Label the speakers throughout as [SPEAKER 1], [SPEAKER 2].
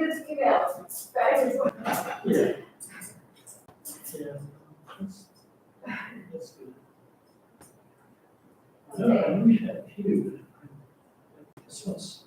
[SPEAKER 1] Let's get out. It's bad.
[SPEAKER 2] Yeah. Yeah. That's good. No, I wish I had a few. This was.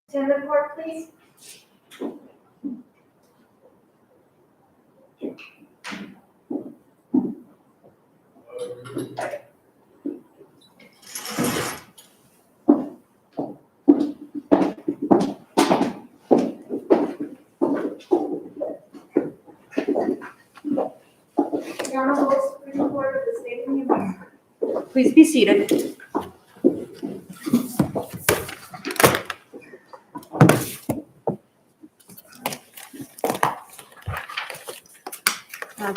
[SPEAKER 1] Stand the court, please. The Honorable Supreme Court of the State of New Mexico.
[SPEAKER 3] Please be seated.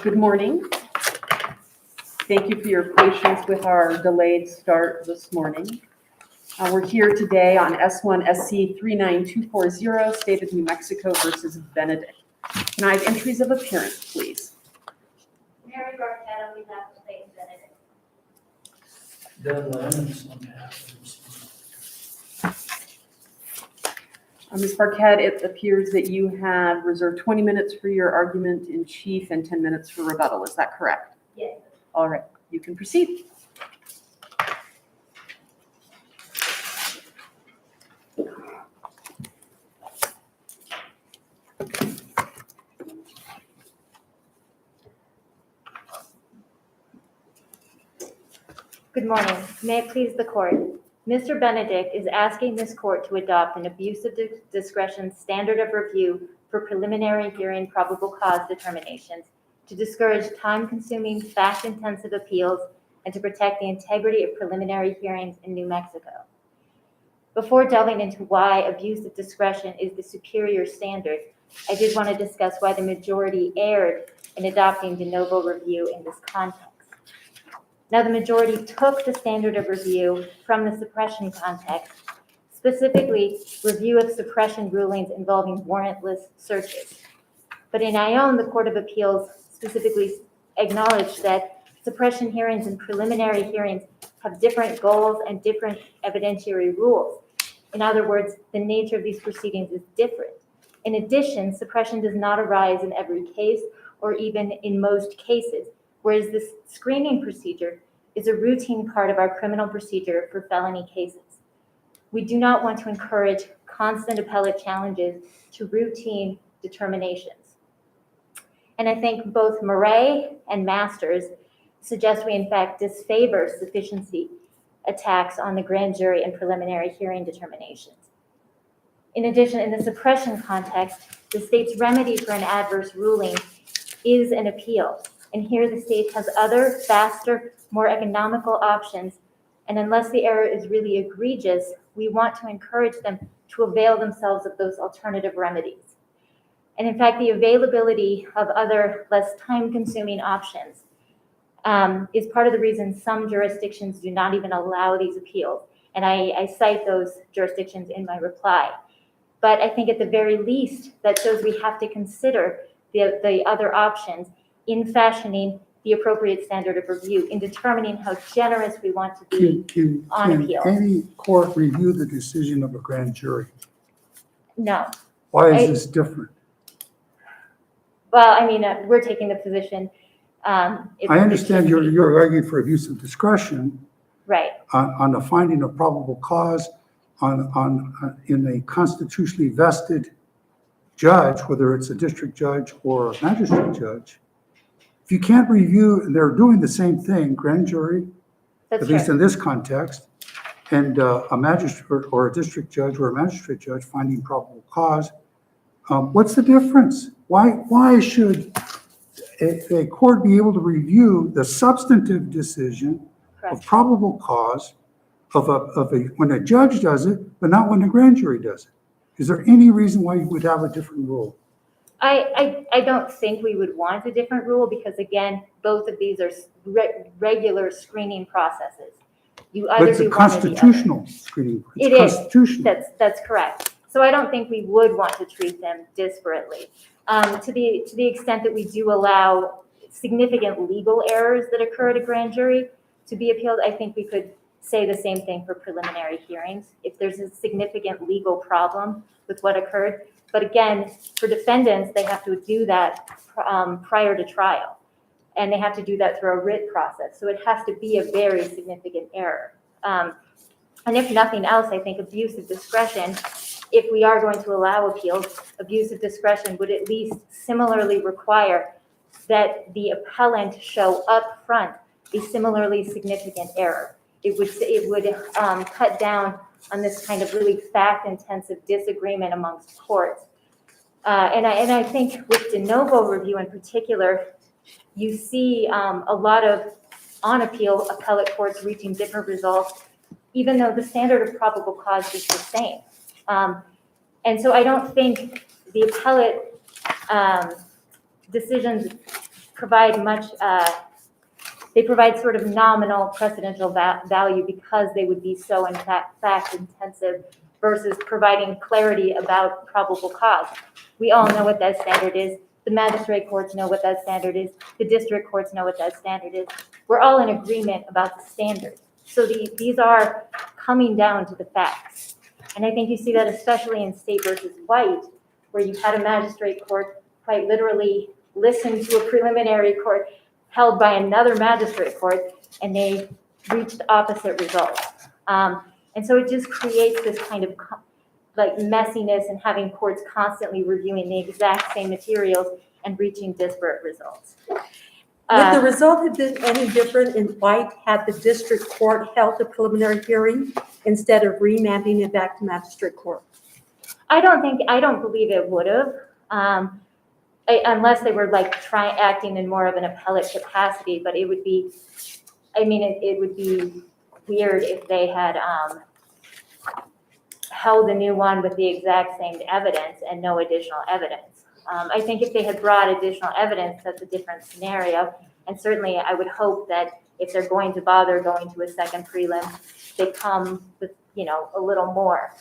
[SPEAKER 3] Good morning. Thank you for your patience with our delayed start this morning. We're here today on S-1-SC-39240, State of New Mexico versus Benedict. Can I have entries of appearance, please?
[SPEAKER 1] Mary Barquette on behalf of the State of Benedict.
[SPEAKER 2] Doug Lennox on behalf of
[SPEAKER 3] Ms. Barquette, it appears that you have reserved 20 minutes for your argument in chief and 10 minutes for rebuttal. Is that correct?
[SPEAKER 1] Yes.
[SPEAKER 3] All right, you can proceed.
[SPEAKER 4] Good morning. May it please the court. Mr. Benedict is asking this court to adopt an abuse of discretion standard of review for preliminary hearing probable cause determinations to discourage time-consuming, fact-intensive appeals and to protect the integrity of preliminary hearings in New Mexico. Before delving into why abuse of discretion is the superior standard, I did want to discuss why the majority erred in adopting de novo review in this context. Now, the majority took the standard of review from the suppression context, specifically review of suppression rulings involving warrantless searches. But in Ione, the Court of Appeals specifically acknowledged that suppression hearings and preliminary hearings have different goals and different evidentiary rules. In other words, the nature of these proceedings is different. In addition, suppression does not arise in every case or even in most cases, whereas this screening procedure is a routine part of our criminal procedure for felony cases. We do not want to encourage constant appellate challenges to routine determinations. And I think both Murray and Masters suggest we in fact disfavor sufficiency attacks on the grand jury and preliminary hearing determinations. In addition, in the suppression context, the state's remedy for an adverse ruling is an appeal. And here the state has other, faster, more economical options. And unless the error is really egregious, we want to encourage them to avail themselves of those alternative remedies. And in fact, the availability of other, less time-consuming options is part of the reason some jurisdictions do not even allow these appeals. And I cite those jurisdictions in my reply. But I think at the very least, that shows we have to consider the other options in fashioning the appropriate standard of review, in determining how generous we want to be on appeal.
[SPEAKER 5] Can any court review the decision of a grand jury?
[SPEAKER 4] No.
[SPEAKER 5] Why is this different?
[SPEAKER 4] Well, I mean, we're taking the position.
[SPEAKER 5] I understand you're arguing for abuse of discretion.
[SPEAKER 4] Right.
[SPEAKER 5] On the finding of probable cause in a constitutionally vested judge, whether it's a district judge or a magistrate judge. If you can't review, they're doing the same thing, grand jury,
[SPEAKER 4] That's
[SPEAKER 5] at least
[SPEAKER 4] true.
[SPEAKER 5] in this context, and a magistrate or a district judge or a magistrate judge finding probable cause. What's the difference? Why should a court be able to review the substantive decision of
[SPEAKER 4] Correct.
[SPEAKER 5] probable cause when a judge does it, but not when a grand jury does it? Is there any reason why you would have a different rule?
[SPEAKER 4] I don't think we would want a different rule because, again, both of these are regular screening processes. You
[SPEAKER 5] But
[SPEAKER 4] either
[SPEAKER 5] it's a
[SPEAKER 4] do one or the other.
[SPEAKER 5] constitutional screening.
[SPEAKER 4] It
[SPEAKER 5] It's
[SPEAKER 4] is.
[SPEAKER 5] constitutional.
[SPEAKER 4] That's correct. So I don't think we would want to treat them disparately. To the extent that we do allow significant legal errors that occur at a grand jury to be appealed, I think we could say the same thing for preliminary hearings. If there's a significant legal problem with what occurred, but again, for defendants, they have to do that prior to trial, and they have to do that through a writ process. So it has to be a very significant error. And if nothing else, I think abuse of discretion if we are going to allow appeals, abuse of discretion would at least similarly require that the appellant show up front a similarly significant error. It would cut down on this kind of really fact-intensive disagreement amongst courts. And I think with de novo review in particular, you see a lot of on appeal appellate courts reaching different results, even though the standard of probable cause is the same. And so I don't think the appellate decisions provide much, they provide sort of nominal precedential value because they would be so in fact intensive versus providing clarity about probable cause. We all know what that standard is. The magistrate courts know what that standard is. The district courts know what that standard is. We're all in agreement about the standard. So these are coming down to the facts. And I think you see that especially in State versus White, where you had a magistrate court quite literally listen to a preliminary court held by another magistrate court, and they reached opposite results. And so it just creates this kind of like messiness and having courts constantly reviewing the exact same materials and reaching disparate results.
[SPEAKER 6] Would the result have been any different in White had the district court held a preliminary hearing instead of remanding it back to magistrate court?
[SPEAKER 4] I don't believe it would have, unless they were like acting in more of an appellate capacity, but it would be, I mean, it would be weird if they had held a new one with the exact same evidence and no additional evidence. I think if they had brought additional evidence, that's a different scenario. And certainly I would hope that if they're going to bother going to a second prelim, they come with, a little more,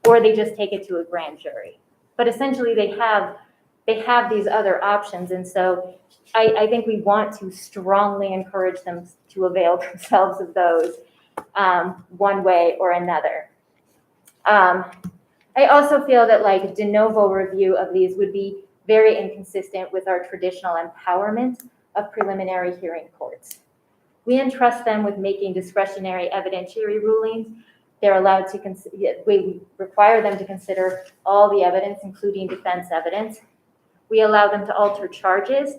[SPEAKER 4] or they just take it to a grand jury. But essentially they have these other options. And so I think we want to strongly encourage them to avail themselves of those one way or another. I also feel that like de novo review of these would be very inconsistent with our traditional empowerment of preliminary hearing courts. We entrust them with making discretionary evidentiary rulings. They're allowed to we require them to consider all the evidence, including defense evidence. We allow them to alter charges,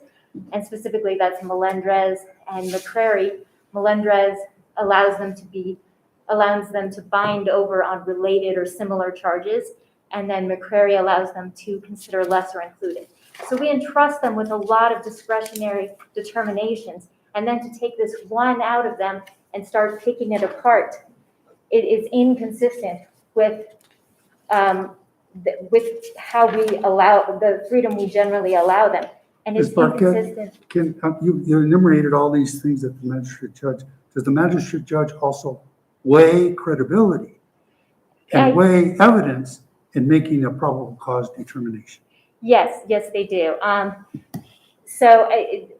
[SPEAKER 4] and specifically that's Melendrez and McCrary. Melendrez allows them to bind over on related or similar charges, and then McCrary allows them to consider lesser included. So we entrust them with a lot of discretionary determinations, and then to take this one out of them and start picking it apart, it is inconsistent with how we allow the freedom we generally allow them, and it's
[SPEAKER 5] Ms. Barquette,
[SPEAKER 4] inconsistent.
[SPEAKER 5] you enumerated all these things that the magistrate judge, does the magistrate judge also weigh credibility and weigh evidence in making a probable cause determination?
[SPEAKER 4] Yes, they do.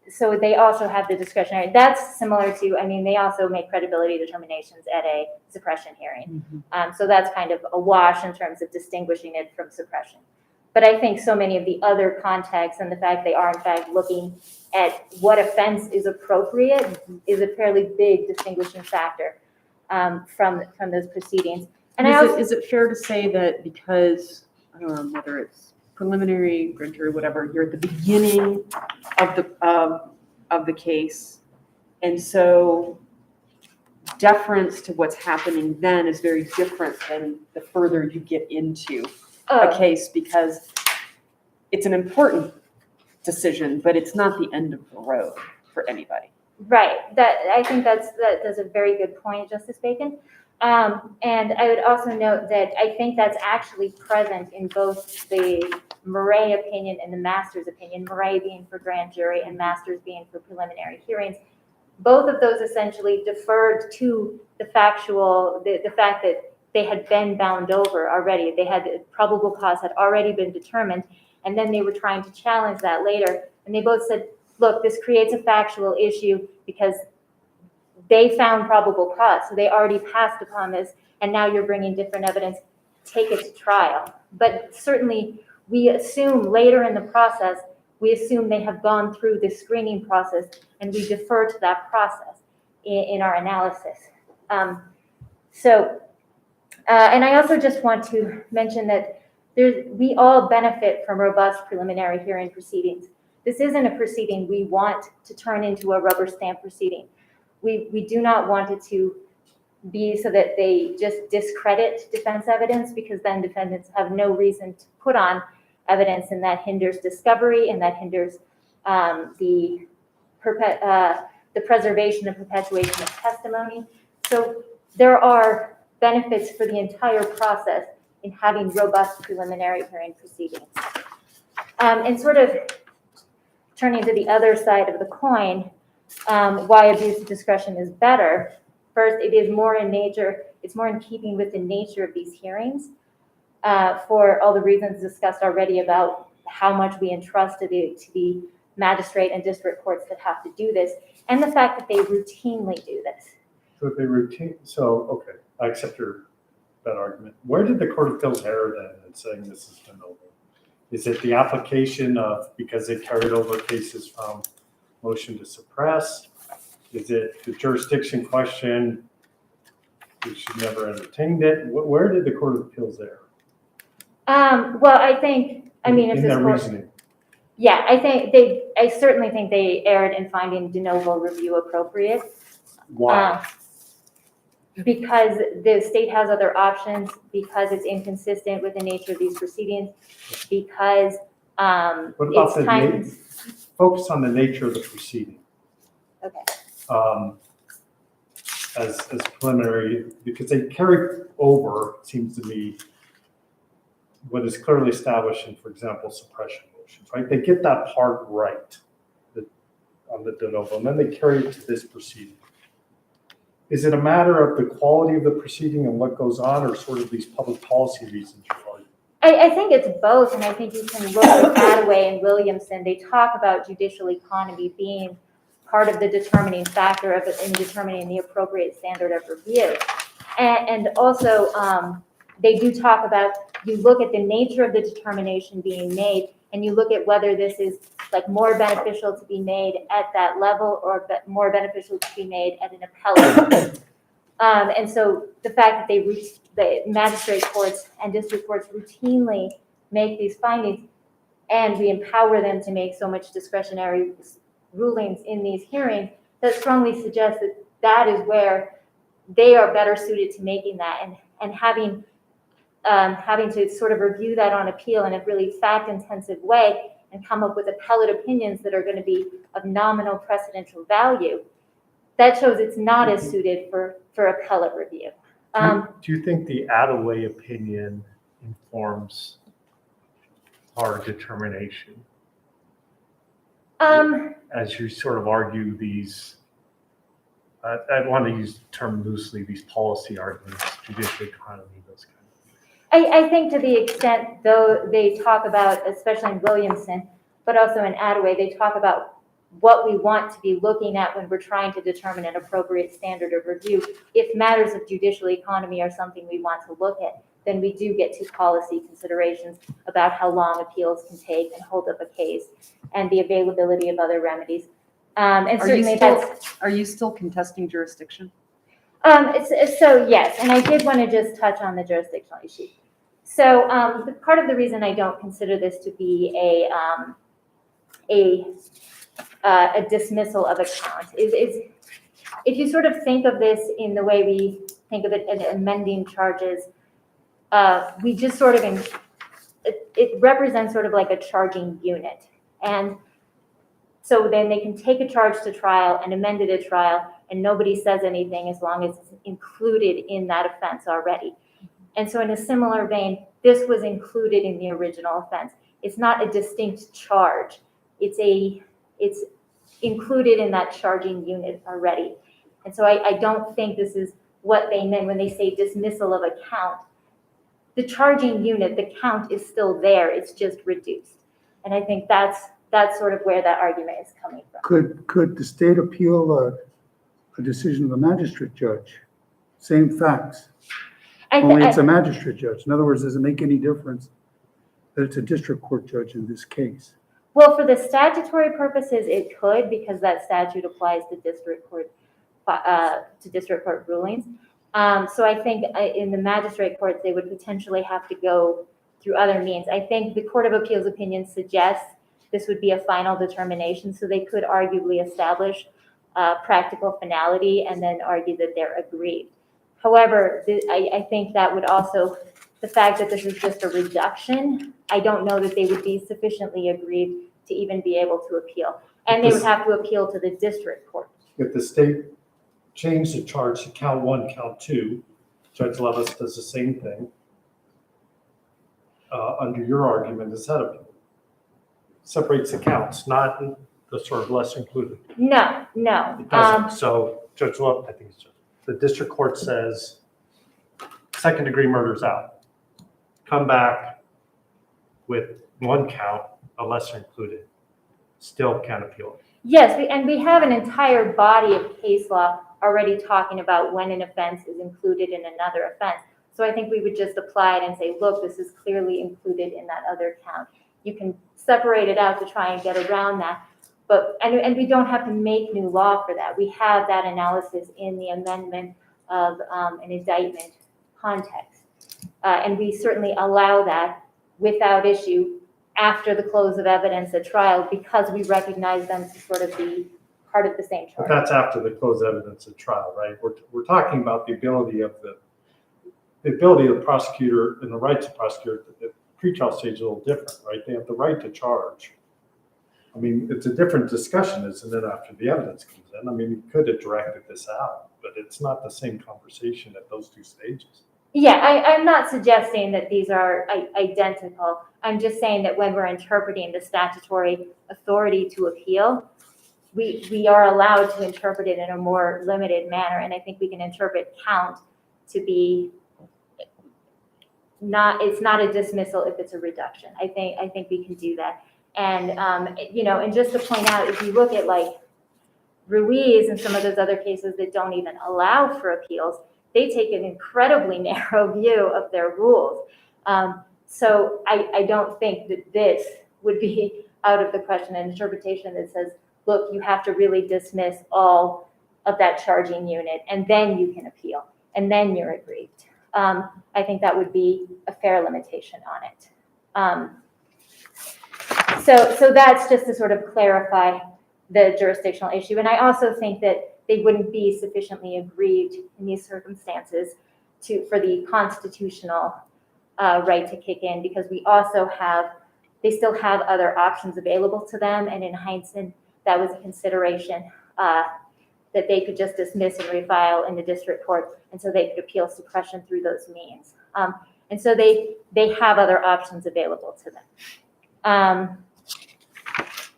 [SPEAKER 4] So they also have the discretionary. That's similar to, they also make credibility determinations at a suppression hearing. So that's kind of a wash in terms of distinguishing it from suppression. But I think so many of the other contexts and the fact they are in fact looking at what offense is appropriate is a fairly big distinguishing factor from those proceedings. And
[SPEAKER 3] is it fair to say that because, whether it's preliminary, grand jury, whatever, you're at the beginning of the case, and so deference to what's happening then is very different than the further you get into a case, because it's an important decision, but it's not the end of the road for anybody.
[SPEAKER 4] Right. I think that's a very good point, Justice Bacon. And I would also note that I think that's actually present in both the Murray opinion and the Masters opinion, Murray being for grand jury and Masters being for preliminary hearings. Both of those essentially deferred to the fact that they had been bound over already. They had probable cause had already been determined, and then they were trying to challenge that later. And they both said, look, this creates a factual issue because they found probable cause. So they already passed upon this, and now you're bringing different evidence. Take it to trial. But certainly we assume later in the process, we assume they have gone through this screening process, and we defer to that process in our analysis. So And I also just want to mention that we all benefit from robust preliminary hearing proceedings. This isn't a proceeding we want to turn into a rubber stamp proceeding. We do not want it to be so that they just discredit defense evidence, because then defendants have no reason to put on evidence, and that hinders discovery, and that hinders the preservation and perpetuation of testimony. So there are benefits for the entire process in having robust preliminary hearing proceedings. And sort of turning to the other side of the coin, why abuse of discretion is better. First, it is more in nature, it's more in keeping with the nature of these hearings, for all the reasons discussed already about how much we entrust to the magistrate and district courts that have to do this, and the fact that they routinely do this.
[SPEAKER 7] So okay, I accept that argument. Where did the Court of Appeals err then in saying this is de novo? Is it the application of, because they carried over cases from motion to suppress? Is it the jurisdiction question? We should never entertained it. Where did the Court of Appeals err?
[SPEAKER 4] Well, I think, if
[SPEAKER 7] in
[SPEAKER 4] this
[SPEAKER 7] their
[SPEAKER 4] court,
[SPEAKER 7] reasoning.
[SPEAKER 4] yeah, I certainly think they erred in finding de novo review appropriate.
[SPEAKER 7] Why?
[SPEAKER 4] Because the state has other options, because it's inconsistent with the nature of these proceedings, because
[SPEAKER 7] What about
[SPEAKER 4] it's
[SPEAKER 7] the
[SPEAKER 4] time.
[SPEAKER 7] focus on the nature of the proceeding?
[SPEAKER 4] Okay.
[SPEAKER 7] As preliminary, because they carry over, it seems to me, what is clearly established in, for example, suppression motions, right? They get that part right on the de novo, and then they carry it to this proceeding. Is it a matter of the quality of the proceeding and what goes on, or sort of these public policy reasons you're arguing?
[SPEAKER 4] I think it's both, and I think you can look at Attaway and Williamson. They talk about judicial economy being part of the determining factor of it in determining the appropriate standard of review. And also, they do talk about, you look at the nature of the determination being made, and you look at whether this is like more beneficial to be made at that level or more beneficial to be made at an appellate. And so the fact that the magistrate courts and district courts routinely make these findings, and we empower them to make so much discretionary rulings in these hearings, that strongly suggests that that is where they are better suited to making that, and having to sort of review that on appeal in a really fact-intensive way and come up with appellate opinions that are going to be of nominal precedential value. That shows it's not as suited for appellate review.
[SPEAKER 7] Do you think the Attaway opinion informs our determination? As you sort of argue these, I want to use the term loosely, these policy arguments, judicial economy, those kind of things.
[SPEAKER 4] I think to the extent, though, they talk about, especially in Williamson, but also in Attaway, they talk about what we want to be looking at when we're trying to determine an appropriate standard of review. If matters of judicial economy are something we want to look at, then we do get to policy considerations about how long appeals can take and hold up a case, and the availability of other remedies. And certainly
[SPEAKER 3] Are you still contesting jurisdiction?
[SPEAKER 4] So yes, and I did want to just touch on the jurisdictional issue. So part of the reason I don't consider this to be a dismissal of a count is if you sort of think of this in the way we think of it in amending charges, we just sort of, it represents sort of like a charging unit. And so then they can take a charge to trial and amend it at trial, and nobody says anything as long as it's included in that offense already. And so in a similar vein, this was included in the original offense. It's not a distinct charge. It's included in that charging unit already. And so I don't think this is what they meant when they say dismissal of a count. The charging unit, the count is still there, it's just reduced. And I think that's sort of where that argument is coming from.
[SPEAKER 5] Could the state appeal a decision of a magistrate judge? Same facts, only it's a magistrate judge. In other words, does it make any difference that it's a district court judge in this case?
[SPEAKER 4] Well, for the statutory purposes, it could, because that statute applies to district court rulings. So I think in the magistrate courts, they would potentially have to go through other means. I think the Court of Appeals opinion suggests this would be a final determination, so they could arguably establish practical finality and then argue that they're aggrieved. However, I think that would also, the fact that this is just a reduction, I don't know that they would be sufficiently aggrieved to even be able to appeal. And they would have to appeal to the district court.
[SPEAKER 7] If the state changed the charge to count 1, count 2, Judge Levis does the same thing. Under your argument, is that separates the counts, not the sort of lesser included.
[SPEAKER 4] No.
[SPEAKER 7] It doesn't. So Judge Levis, I think it's the district court says second degree murder's out. Come back with 1 count, a lesser included. Still can't appeal it.
[SPEAKER 4] Yes, and we have an entire body of case law already talking about when an offense is included in another offense. So I think we would just apply it and say, look, this is clearly included in that other count. You can separate it out to try and get around that, but and we don't have to make new law for that. We have that analysis in the amendment of an indictment context, and we certainly allow that without issue after the close of evidence at trial, because we recognize them to sort of be part of the same
[SPEAKER 7] But
[SPEAKER 4] charge.
[SPEAKER 7] that's after the closed evidence at trial, right? We're talking about the ability of the prosecutor and the rights of prosecutor. The pretrial stage is a little different, right? They have the right to charge. I mean, it's a different discussion, isn't it, after the evidence comes in? I mean, you could have directed this out, but it's not the same conversation at those 2 stages.
[SPEAKER 4] Yeah, I'm not suggesting that these are identical. I'm just saying that when we're interpreting the statutory authority to appeal, we are allowed to interpret it in a more limited manner, and I think we can interpret count to be it's not a dismissal if it's a reduction. I think we can do that. And and just to point out, if you look at like Ruiz and some of those other cases that don't even allow for appeals, they take an incredibly narrow view of their rules. So I don't think that this would be out of the question, an interpretation that says, look, you have to really dismiss all of that charging unit, and then you can appeal, and then you're aggrieved. I think that would be a fair limitation on it. So that's just to sort of clarify the jurisdictional issue. And I also think that they wouldn't be sufficiently aggrieved in these circumstances for the constitutional right to kick in, because they still have other options available to them. And in hindsight, that was a consideration that they could just dismiss and refile in the district court, and so they could appeal suppression through those means. And so they have other options available to them.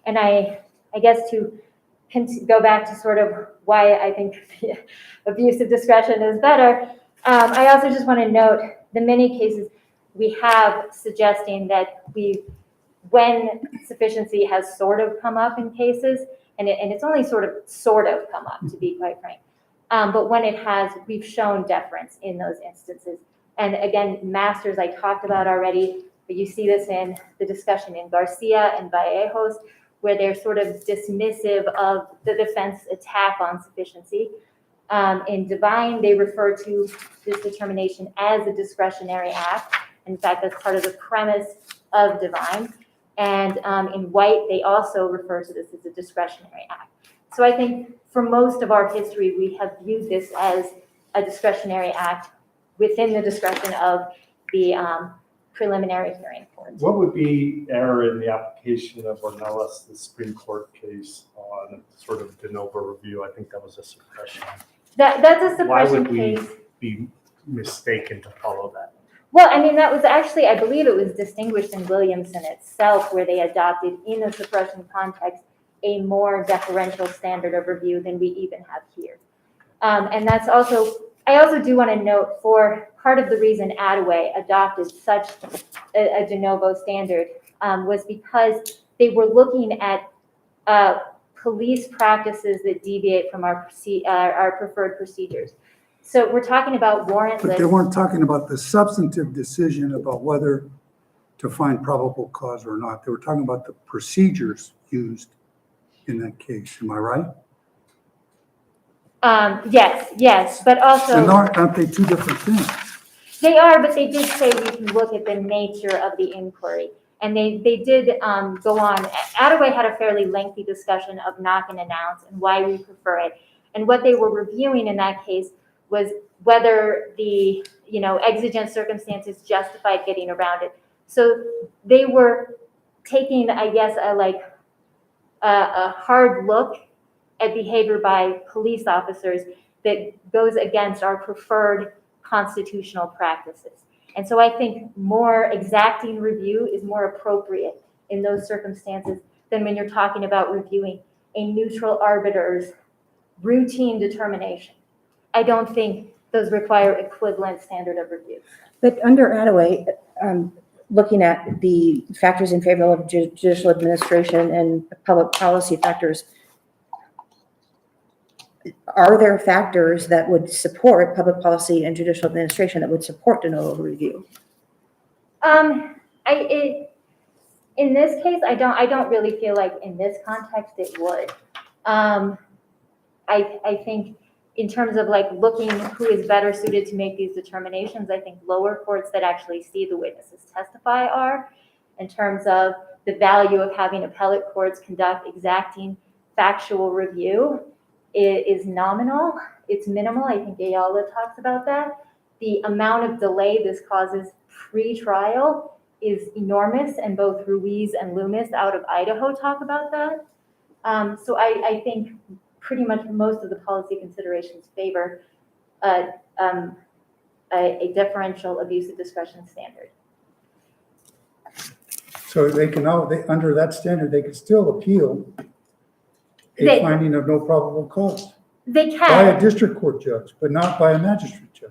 [SPEAKER 4] And I guess to go back to sort of why I think abuse of discretion is better, I also just want to note the many cases we have suggesting that when sufficiency has sort of come up in cases, and it's only sort of come up, to be quite frank, but when it has, we've shown deference in those instances. And again, Masters I talked about already, but you see this in the discussion in Garcia and Vallejos, where they're sort of dismissive of the defense attack on sufficiency. In Divine, they refer to this determination as a discretionary act. In fact, that's part of the premise of Divine. And in White, they also refer to this as a discretionary act. So I think for most of our history, we have viewed this as a discretionary act within the discretion of the preliminary hearing court.
[SPEAKER 7] What would be error in the application of Ornelas, the Supreme Court case on sort of de novo review? I think that was a suppression.
[SPEAKER 4] That's a
[SPEAKER 7] Why
[SPEAKER 4] suppression
[SPEAKER 7] would we
[SPEAKER 4] case.
[SPEAKER 7] be mistaken to follow that?
[SPEAKER 4] Well, I mean, that was actually, I believe it was distinguished in Williamson itself, where they adopted in a suppression context a more deferential standard of review than we even have here. And that's also, I also do want to note, for part of the reason Attaway adopted such a de novo standard was because they were looking at police practices that deviate from our preferred procedures. So we're talking about warrantless.
[SPEAKER 5] But they weren't talking about the substantive decision about whether to find probable cause or not. They were talking about the procedures used in that case. Am I right?
[SPEAKER 4] Yes, but also.
[SPEAKER 5] And aren't they two different things?
[SPEAKER 4] They are, but they did say we can look at the nature of the inquiry. And they did go on. Attaway had a fairly lengthy discussion of knock and announce and why we prefer it. And what they were reviewing in that case was whether the exigent circumstances justified getting around it. So they were taking, I guess, a hard look at behavior by police officers that goes against our preferred constitutional practices. And so I think more exacting review is more appropriate in those circumstances than when you're talking about reviewing a neutral arbiter's routine determination. I don't think those require equivalent standard of review.
[SPEAKER 8] But under Attaway, looking at the factors in favor of judicial administration and public policy factors, are there factors that would support public policy and judicial administration that would support de novo review?
[SPEAKER 4] In this case, I don't really feel like in this context it would. I think in terms of looking who is better suited to make these determinations, I think lower courts that actually see the witnesses testify are. In terms of the value of having appellate courts conduct exacting factual review, it is nominal, it's minimal. I think Ayala talks about that. The amount of delay this causes pre-trial is enormous, and both Ruiz and Loomis out of Idaho talk about that. So I think pretty much most of the policy considerations favor a differential abuse of discretion standard.
[SPEAKER 5] So under that standard, they could still appeal a finding of no probable cause
[SPEAKER 4] They can.
[SPEAKER 5] by a district court judge, but not by a magistrate judge.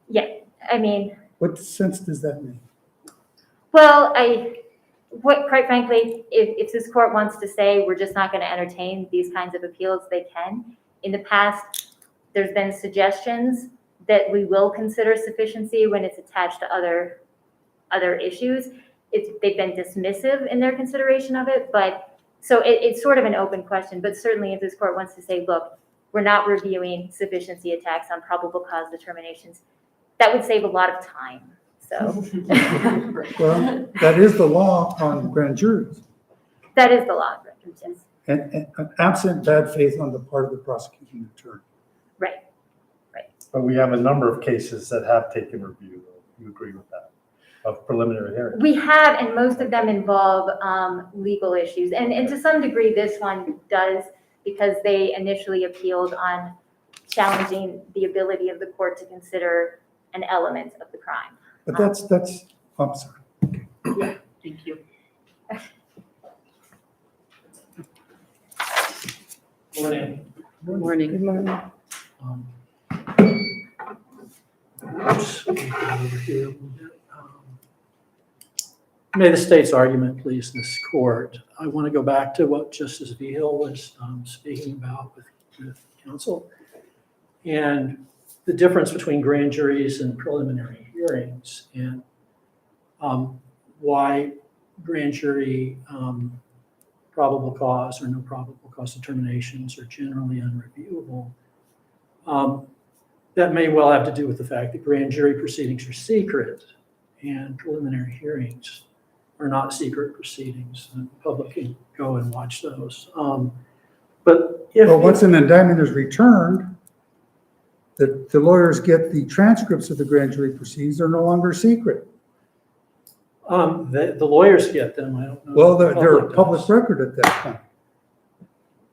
[SPEAKER 4] Yeah, I mean,
[SPEAKER 5] What sense does that make?
[SPEAKER 4] well, quite frankly, if this court wants to say we're just not going to entertain these kinds of appeals, they can. In the past, there's been suggestions that we will consider sufficiency when it's attached to other issues. They've been dismissive in their consideration of it, but so it's sort of an open question. But certainly, if this court wants to say, look, we're not reviewing sufficiency attacks on probable cause determinations, that would save a lot of time. So
[SPEAKER 5] Well, that is the law on grand juries.
[SPEAKER 4] that is the law, yes.
[SPEAKER 5] And absent bad faith on the part of the prosecuting attorney.
[SPEAKER 4] Right.
[SPEAKER 7] But we have a number of cases that have taken review. You agree with that? Of preliminary hearing.
[SPEAKER 4] We have, and most of them involve legal issues. And to some degree, this one does, because they initially appealed on challenging the ability of the court to consider an element of the crime.
[SPEAKER 5] But that's, I'm sorry.
[SPEAKER 3] Thank you.
[SPEAKER 2] Morning.
[SPEAKER 3] Good morning.
[SPEAKER 8] Good morning.
[SPEAKER 2] Oops, let me go over here a little bit. May the state's argument please this court. I want to go back to what Justice Vigil was speaking about with counsel, and the difference between grand juries and preliminary hearings, and why grand jury probable cause or no probable cause determinations are generally unreviewable. That may well have to do with the fact that grand jury proceedings are secret and preliminary hearings are not secret proceedings, and the public can go and watch those. But if
[SPEAKER 5] Once an indictment is returned, the lawyers get the transcripts of the grand jury proceedings, they're no longer secret.
[SPEAKER 2] the lawyers get them, I don't know.
[SPEAKER 5] Well,
[SPEAKER 2] if the
[SPEAKER 5] they're a
[SPEAKER 2] does.
[SPEAKER 5] public record at that point.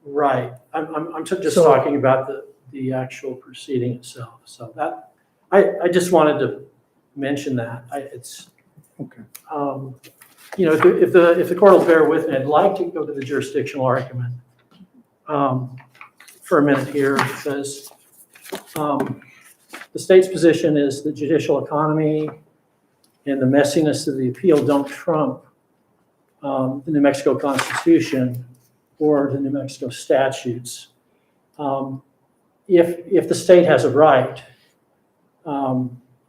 [SPEAKER 2] Right. I'm just
[SPEAKER 5] So-
[SPEAKER 2] talking about the actual proceeding itself. So that, I just wanted to mention that. It's,
[SPEAKER 5] Okay.
[SPEAKER 2] if the court will bear with me, I'd like to go to the jurisdictional argument for a minute here, because the state's position is the judicial economy and the messiness of the appeal don't trump the New Mexico Constitution or the New Mexico statutes. If the state has a right,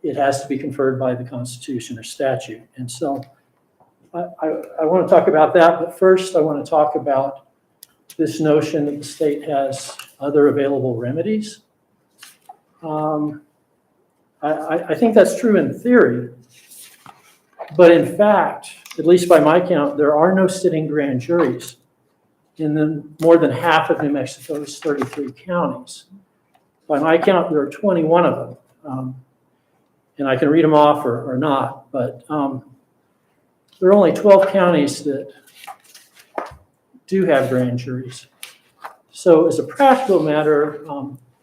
[SPEAKER 2] it has to be conferred by the Constitution or statute. And so I want to talk about that, but first I want to talk about this notion that the state has other available remedies. I think that's true in theory, but in fact, at least by my count, there are no sitting grand juries in more than half of New Mexico's 33 counties. By my count, there are 21 of them. And I can read them off or not, but there are only 12 counties that do have grand juries. So as a practical matter,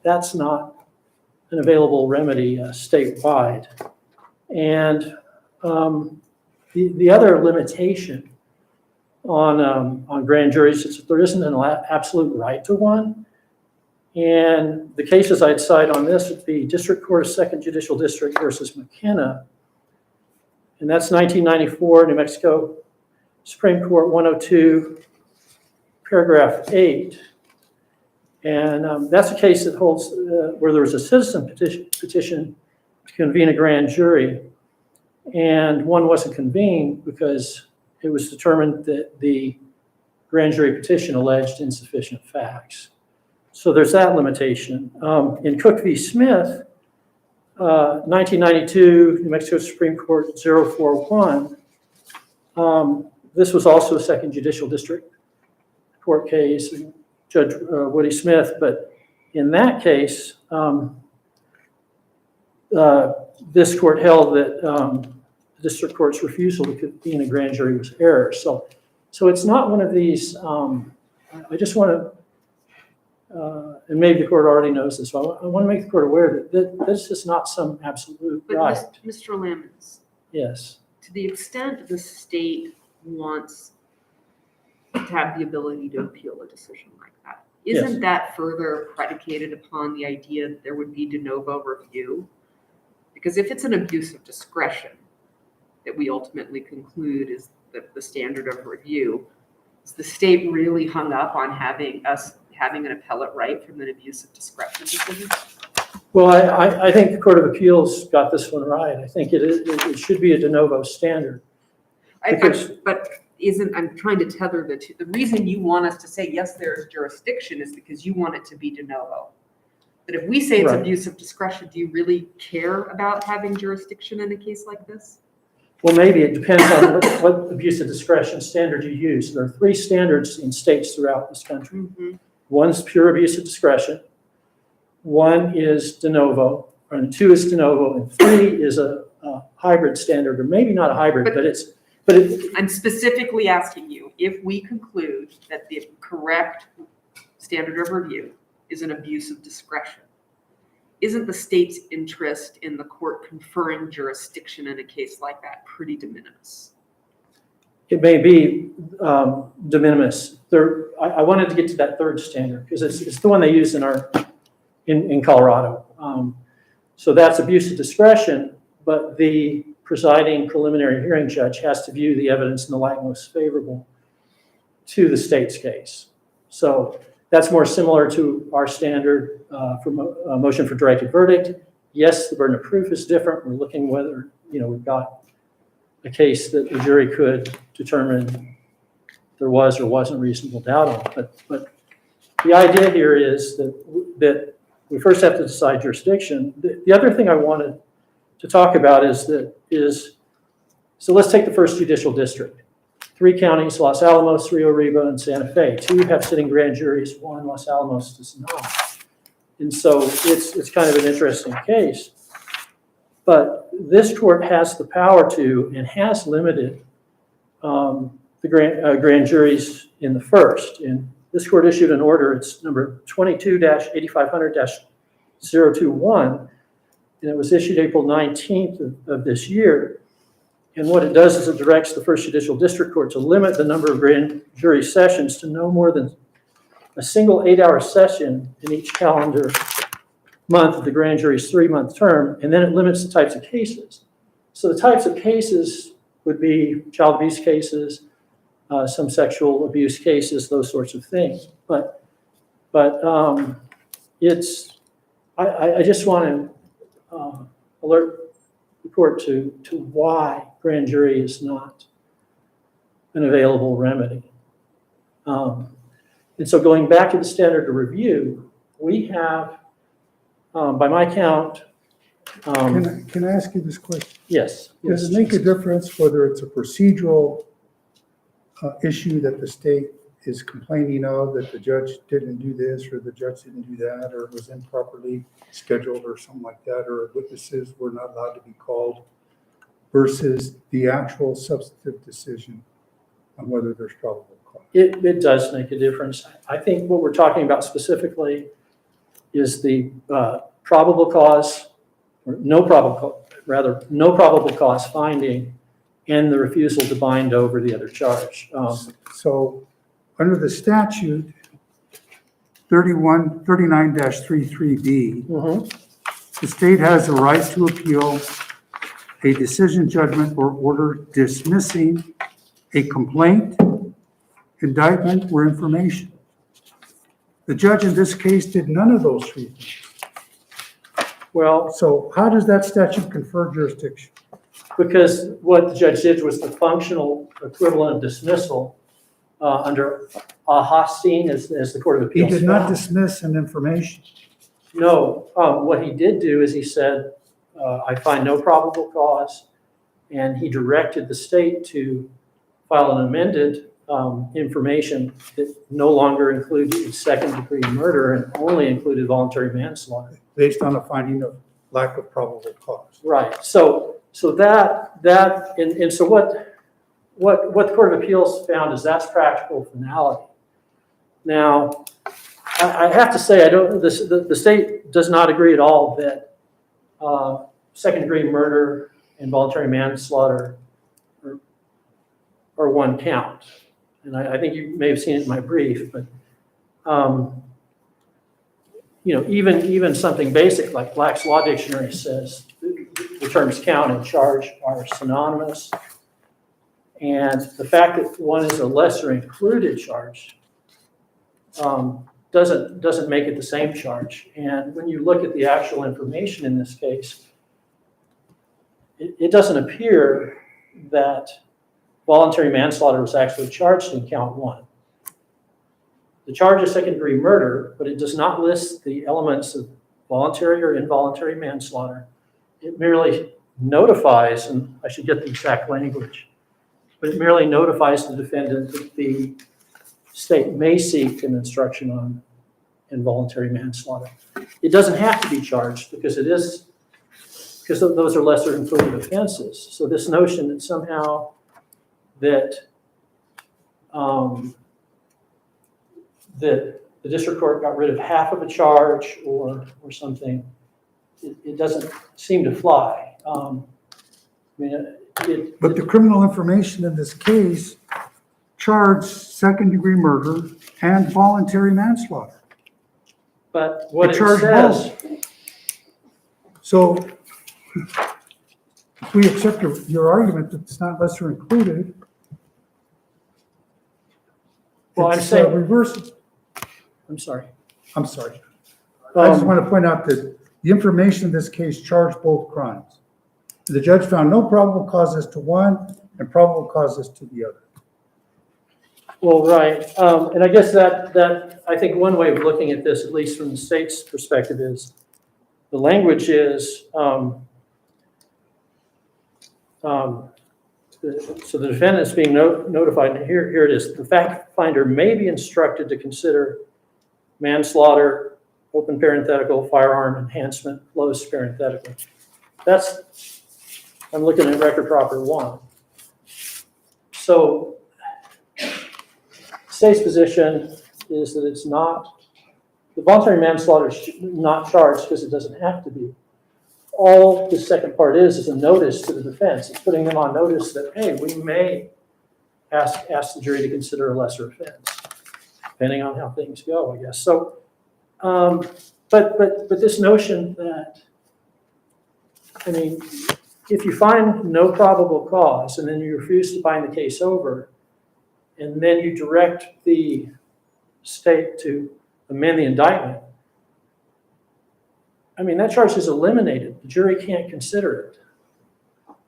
[SPEAKER 2] that's not an available remedy statewide. And the other limitation on grand juries is that there isn't an absolute right to one. And the cases I'd cite on this would be District Court of Second Judicial District versus McKenna. And that's 1994, New Mexico Supreme Court 102, paragraph 8. And that's a case that holds where there was a citizen petition to convene a grand jury. And one wasn't convened because it was determined that the grand jury petition alleged insufficient facts. So there's that limitation. In Cook v. Smith, 1992, New Mexico Supreme Court 041, this was also a second judicial district court case, Judge Woody Smith, but in that case, this court held that the district court's refusal to convene a grand jury was error. So it's not one of these, I just want to, and maybe the court already knows this, so I want to make the court aware that this is not some absolute
[SPEAKER 3] But
[SPEAKER 2] right.
[SPEAKER 3] Mr. Lamons,
[SPEAKER 2] Yes.
[SPEAKER 3] to the extent the state wants to have the ability to appeal a decision like that, isn't that further predicated upon the idea that there would be de novo review? Because if it's an abuse of discretion that we ultimately conclude is that the standard of review, is the state really hung up on having an appellate right from an abuse of discretion decision?
[SPEAKER 2] Well, I think the Court of Appeals got this one right. I think it should be a de novo standard.
[SPEAKER 3] But I'm trying to tether the two. The reason you want us to say, yes, there is jurisdiction is because you want it to be de novo. But if we say it's
[SPEAKER 2] Right.
[SPEAKER 3] abuse of discretion, do you really care about having jurisdiction in a case like this?
[SPEAKER 2] Well, maybe it depends on what abuse of discretion standard you use. There are 3 standards in states throughout this country.
[SPEAKER 3] Mm-hmm.
[SPEAKER 2] One's pure abuse of discretion. 1 is de novo, and 2 is de novo, and 3 is a hybrid standard, or maybe not a hybrid, but
[SPEAKER 3] I'm specifically asking you, if we conclude that the correct standard of review is an abuse of discretion, isn't the state's interest in the court conferring jurisdiction in a case like that pretty de minimis?
[SPEAKER 2] it may be de minimis. I wanted to get to that 3rd standard because it's the one they use in Colorado. So that's abuse of discretion, but the presiding preliminary hearing judge has to view the evidence in the light most favorable to the state's case. So that's more similar to our standard for a motion for directed verdict. Yes, the burden of proof is different. We're looking whether, we've got a case that the jury could determine there was or wasn't reasonable doubt on. But the idea here is that we first have to decide jurisdiction. The other thing I wanted to talk about so let's take the 1st judicial district. 3 counties, Los Alamos, Rio Arriba, and Santa Fe. 2 have sitting grand juries, 1, Los Alamos, does not. And so it's kind of an interesting case. But this court has the power to and has limited the grand juries in the 1st. And this court issued an order, it's number 22-8500-021, and it was issued April 19th of this year. And what it does is it directs the 1st Judicial District Court to limit the number of grand jury sessions to no more than a single 8-hour session in each calendar month of the grand jury's 3-month term, and then it limits the types of cases. So the types of cases would be child abuse cases, some sexual abuse cases, those sorts of things. But I just want to alert the court to why grand jury is not an available remedy. And so going back to the standard of review, we have, by my count,
[SPEAKER 5] Can I ask you this question?
[SPEAKER 2] yes.
[SPEAKER 5] Does it make a difference whether it's a procedural issue that the state is complaining of, that the judge didn't do this, or the judge didn't do that, or it was improperly scheduled, or something like that, or witnesses were not allowed to be called, versus the actual substantive decision on whether there's probable cause?
[SPEAKER 2] It does make a difference. I think what we're talking about specifically is the probable cause, or no probable cause finding, and the refusal to bind over the other charge.
[SPEAKER 5] So, under the statute 39-33B,
[SPEAKER 2] Mhm.
[SPEAKER 5] the state has the right to appeal a decision, judgment, or order dismissing a complaint, indictment, or information. The judge in this case did none of those three things.
[SPEAKER 2] Well,
[SPEAKER 5] So how does that statute confer jurisdiction?
[SPEAKER 2] because what the judge did was the functional equivalent of dismissal under Hostine, as the Court of
[SPEAKER 5] He
[SPEAKER 2] Appeals
[SPEAKER 5] did not
[SPEAKER 2] found.
[SPEAKER 5] dismiss an information.
[SPEAKER 2] No, what he did do is he said, I find no probable cause, and he directed the state to file an amended information that no longer included second-degree murder and only included voluntary manslaughter.
[SPEAKER 5] Based on a finding of lack of probable cause.
[SPEAKER 2] Right. So that and so what the Court of Appeals found is that's practical finality. Now, I have to say, the state does not agree at all that second-degree murder and voluntary manslaughter are one count. And I think you may have seen it in my brief, but even something basic like Black's Law Dictionary says the terms count and charge are synonymous. And the fact that one is a lesser included charge doesn't make it the same charge. And when you look at the actual information in this case, it doesn't appear that voluntary manslaughter was actually charged in count one. The charge is second-degree murder, but it does not list the elements of voluntary or involuntary manslaughter. It merely notifies, and I should get the exact language, but it merely notifies the defendant that the state may seek an instruction on involuntary manslaughter. It doesn't have to be charged because those are lesser included offenses. So this notion that somehow that the district court got rid of half of a charge or something, it doesn't seem to fly.
[SPEAKER 5] But the criminal information in this case charged second-degree murder and voluntary manslaughter.
[SPEAKER 2] But what
[SPEAKER 5] It
[SPEAKER 2] it
[SPEAKER 5] charged
[SPEAKER 2] says,
[SPEAKER 5] So if we accept your argument that it's not lesser included,
[SPEAKER 2] well, I'm
[SPEAKER 5] it's
[SPEAKER 2] saying,
[SPEAKER 5] reverse.
[SPEAKER 2] I'm sorry.
[SPEAKER 5] I'm sorry. I just
[SPEAKER 2] Um,
[SPEAKER 5] want to point out that the information in this case charged both crimes. The judge found no probable causes to one and probable causes to the other.
[SPEAKER 2] Well, right, and I guess that I think one way of looking at this, at least from the state's perspective, is the language is so the defendant is being notified, and here it is. The fact finder may be instructed to consider manslaughter, open parenthetical, firearm enhancement, closed parenthetical. I'm looking at record proper 1. So state's position is that it's not, the voluntary manslaughter is not charged because it doesn't have to be. All the second part is a notice to the defense. It's putting them on notice that, hey, we may ask the jury to consider a lesser offense, depending on how things go, I guess. So, but this notion that, I mean, if you find no probable cause and then you refuse to bind the case over, and then you direct the state to amend the indictment, I mean, that charge is eliminated. The jury can't consider it.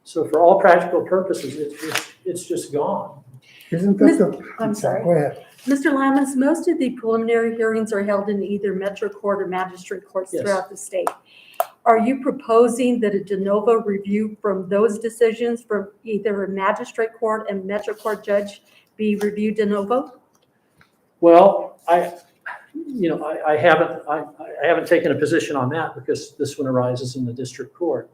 [SPEAKER 2] So for all practical purposes, it's just gone.
[SPEAKER 5] Isn't that the?
[SPEAKER 6] I'm sorry.
[SPEAKER 5] Go ahead.
[SPEAKER 6] Mr. Lammons, most of the preliminary hearings are held in either Metro Court or Magistrate Courts
[SPEAKER 2] Yes.
[SPEAKER 6] throughout the state. Are you proposing that a de novo review from those decisions from either a Magistrate Court and Metro Court judge be reviewed de novo?
[SPEAKER 2] Well, I haven't taken a position on that because this one arises in the district court.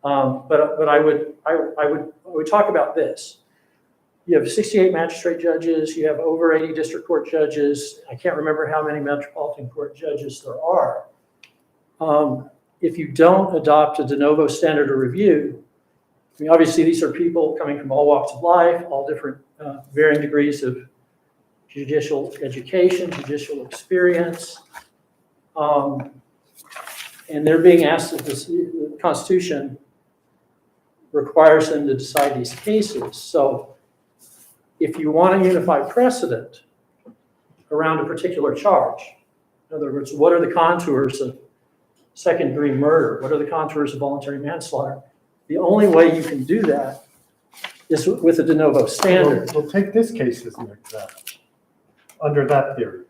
[SPEAKER 2] But I would talk about this. You have 68 magistrate judges, you have over 80 district court judges. I can't remember how many metropolitan court judges there are. If you don't adopt a de novo standard of review, I mean, obviously these are people coming from all walks of life, all different varying degrees of judicial education, judicial experience. And they're being asked that the Constitution requires them to decide these cases. So if you want to unify precedent around a particular charge, in other words, what are the contours of second-degree murder? What are the contours of voluntary manslaughter? The only way you can do that is with a de novo standard.
[SPEAKER 7] We'll take this case as an example. Under that theory,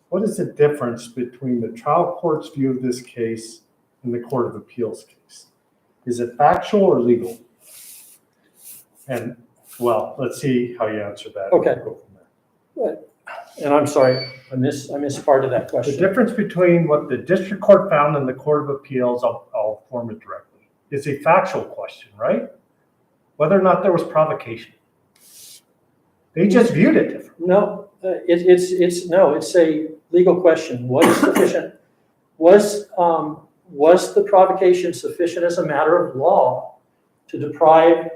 [SPEAKER 7] what is the difference between the trial court's view of this case and the Court of Appeals case? Is it factual or legal? And, well, let's see how you answer that.
[SPEAKER 2] Okay.
[SPEAKER 7] We'll go from there.
[SPEAKER 2] And I'm sorry, I missed part of that
[SPEAKER 7] The
[SPEAKER 2] question.
[SPEAKER 7] difference between what the district court found and the Court of Appeals, I'll form it directly, is a factual question, right? Whether or not there was provocation. They just viewed it differently.
[SPEAKER 2] No, it's a legal question. What is sufficient? Was the provocation sufficient as a matter of law to deprive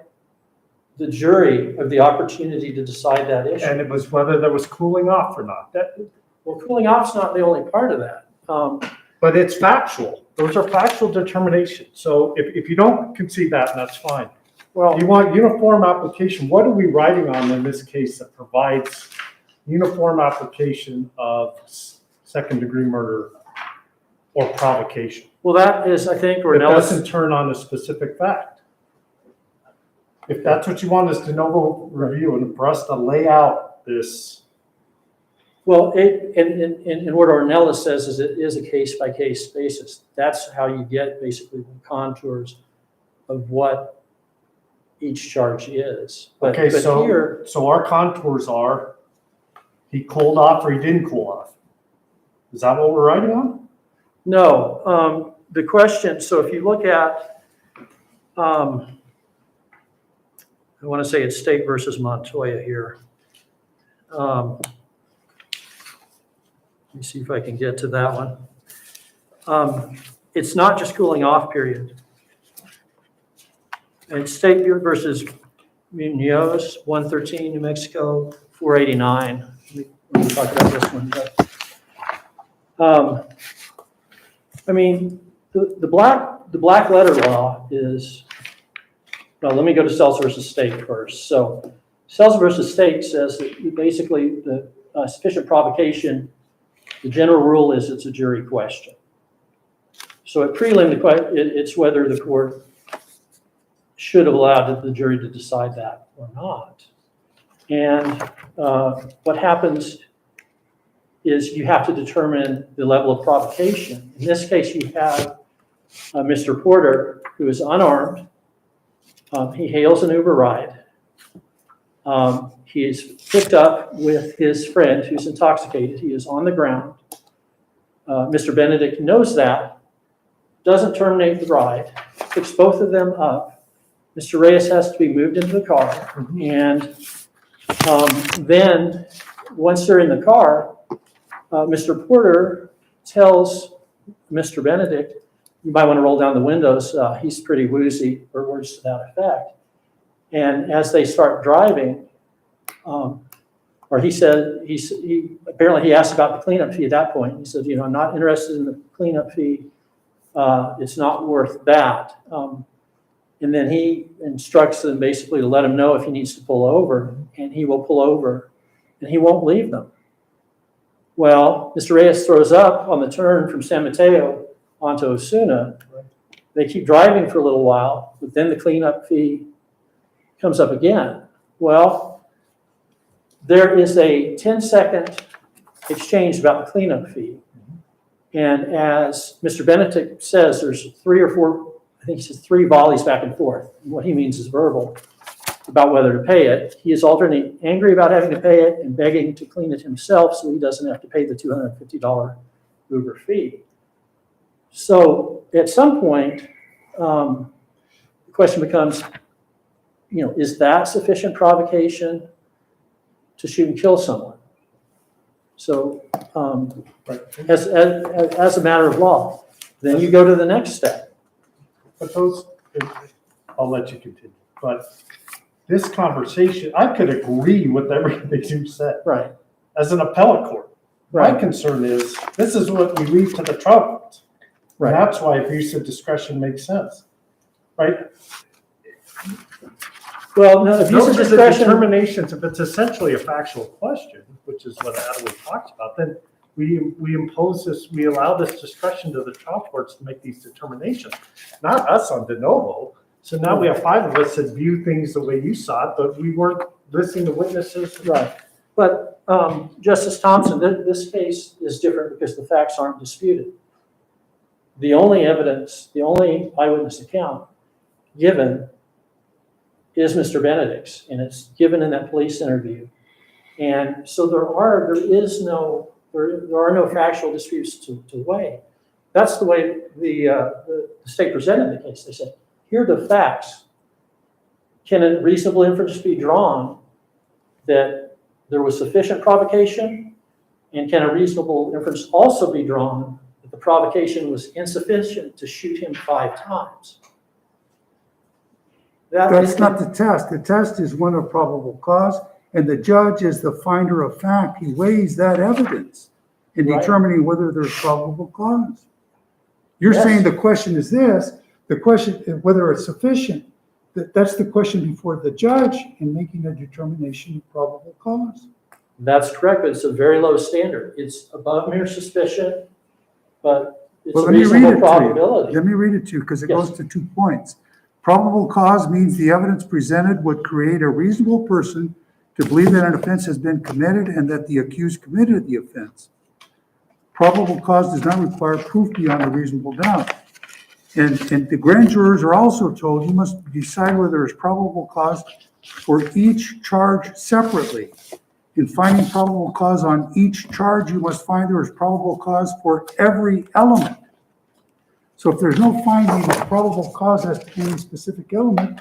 [SPEAKER 2] the jury of the opportunity to decide that issue?
[SPEAKER 7] And it was whether there was cooling off or not.
[SPEAKER 2] Well, cooling off's not the only part of that.
[SPEAKER 7] But it's factual. Those are factual determinations. So if you don't concede that, that's fine.
[SPEAKER 2] Well,
[SPEAKER 7] You want uniform application. What are we writing on in this case that provides uniform application of second-degree murder or provocation?
[SPEAKER 2] well, that is, I think,
[SPEAKER 7] It
[SPEAKER 2] Ornelas.
[SPEAKER 7] doesn't turn on a specific fact. If that's what you want us to know review and for us to lay out this,
[SPEAKER 2] Well, and what Ornelas says is it is a case-by-case basis. That's how you get basically the contours of what each charge is. But
[SPEAKER 7] okay,
[SPEAKER 2] here,
[SPEAKER 7] so our contours are, he cooled off or he didn't cool off. Is that what we're writing on?
[SPEAKER 2] no, the question, so if you look at, I want to say it's State versus Montoya here. Let me see if I can get to that one. It's not just cooling off period. And State versus Munoz, 113, New Mexico, 489. We can talk about this one, but I mean, the black letter law is. Well, let me go to Sells versus State first. So, Sells versus State says that basically the sufficient provocation. The general rule is it's a jury question. So at prelim, it's whether the court should have allowed the jury to decide that or not. And what happens is you have to determine the level of provocation. In this case, you have Mr. Porter, who is unarmed. He hails an Uber ride. He is picked up with his friend who's intoxicated. He is on the ground. Mr. Benedict knows that, doesn't terminate the ride, picks both of them up. Mr. Reyes has to be moved into the car. And then once they're in the car, Mr. Porter tells Mr. Benedict, you might want to roll down the windows. He's pretty woozy, or words to that effect. And as they start driving, or he said, apparently he asked about the cleanup fee at that point. He said, I'm not interested in the cleanup fee. It's not worth that. And then he instructs them basically to let him know if he needs to pull over, and he will pull over, and he won't leave them. Well, Mr. Reyes throws up on the turn from San Mateo onto Osuna. They keep driving for a little while, but then the cleanup fee comes up again. Well, there is a 10-second exchange about the cleanup fee. And as Mr. Benedict says, there's 3 or 4, I think he says 3 volleys back and forth. And what he means is verbal about whether to pay it. He is alternately angry about having to pay it and begging to clean it himself so he doesn't have to pay the $250 Uber fee. So at some point, the question becomes, is that sufficient provocation to shoot and kill someone? So as a matter of law, then you go to the next step.
[SPEAKER 7] But I'll let you continue. But this conversation, I could agree with everything you said.
[SPEAKER 2] Right.
[SPEAKER 7] As an appellate court, my
[SPEAKER 2] Right.
[SPEAKER 7] concern is, this is what we leave to the trial courts.
[SPEAKER 2] Right.
[SPEAKER 7] And that's why abuse of discretion makes sense, right?
[SPEAKER 2] Well, no, abuse
[SPEAKER 7] Those
[SPEAKER 2] of
[SPEAKER 7] are the
[SPEAKER 2] discretion.
[SPEAKER 7] determinations, if it's essentially a factual question, which is what Adelaide talks about, then we impose this, we allow this discretion to the trial courts to make these determinations, not us on de novo. So now we have 5 of us that view things the way you saw it, but we weren't listening to witnesses.
[SPEAKER 2] Right. But Justice Thompson, this case is different because the facts aren't disputed. The only evidence, the only eyewitness account given is Mr. Benedict's, and it's given in that police interview. And so there are no factual disputes to weigh. That's the way the state presented the case. They said, here are the facts. Can a reasonable inference be drawn that there was sufficient provocation? And can a reasonable inference also be drawn that the provocation was insufficient to shoot him 5 times?
[SPEAKER 5] That's not the test. The test is one of probable cause, and the judge is the finder of fact. He weighs that evidence in
[SPEAKER 2] Right.
[SPEAKER 5] determining whether there's probable cause. You're
[SPEAKER 2] Yes.
[SPEAKER 5] saying the question is this, the question is whether it's sufficient. That's the question before the judge in making a determination of probable cause.
[SPEAKER 2] That's correct, but it's a very low standard. It's above mere suspicion, but it's
[SPEAKER 5] Well,
[SPEAKER 2] a
[SPEAKER 5] let me read it
[SPEAKER 2] reasonable
[SPEAKER 5] to you.
[SPEAKER 2] probability.
[SPEAKER 5] Let me read it to you because it
[SPEAKER 2] Yes.
[SPEAKER 5] goes to 2 points. Probable cause means the evidence presented would create a reasonable person to believe that an offense has been committed and that the accused committed the offense. Probable cause does not require proof beyond a reasonable doubt. And the grand jurors are also told you must decide whether there is probable cause for each charge separately. In finding probable cause on each charge, you must find there is probable cause for every element. So if there's no finding of probable cause as to any specific element,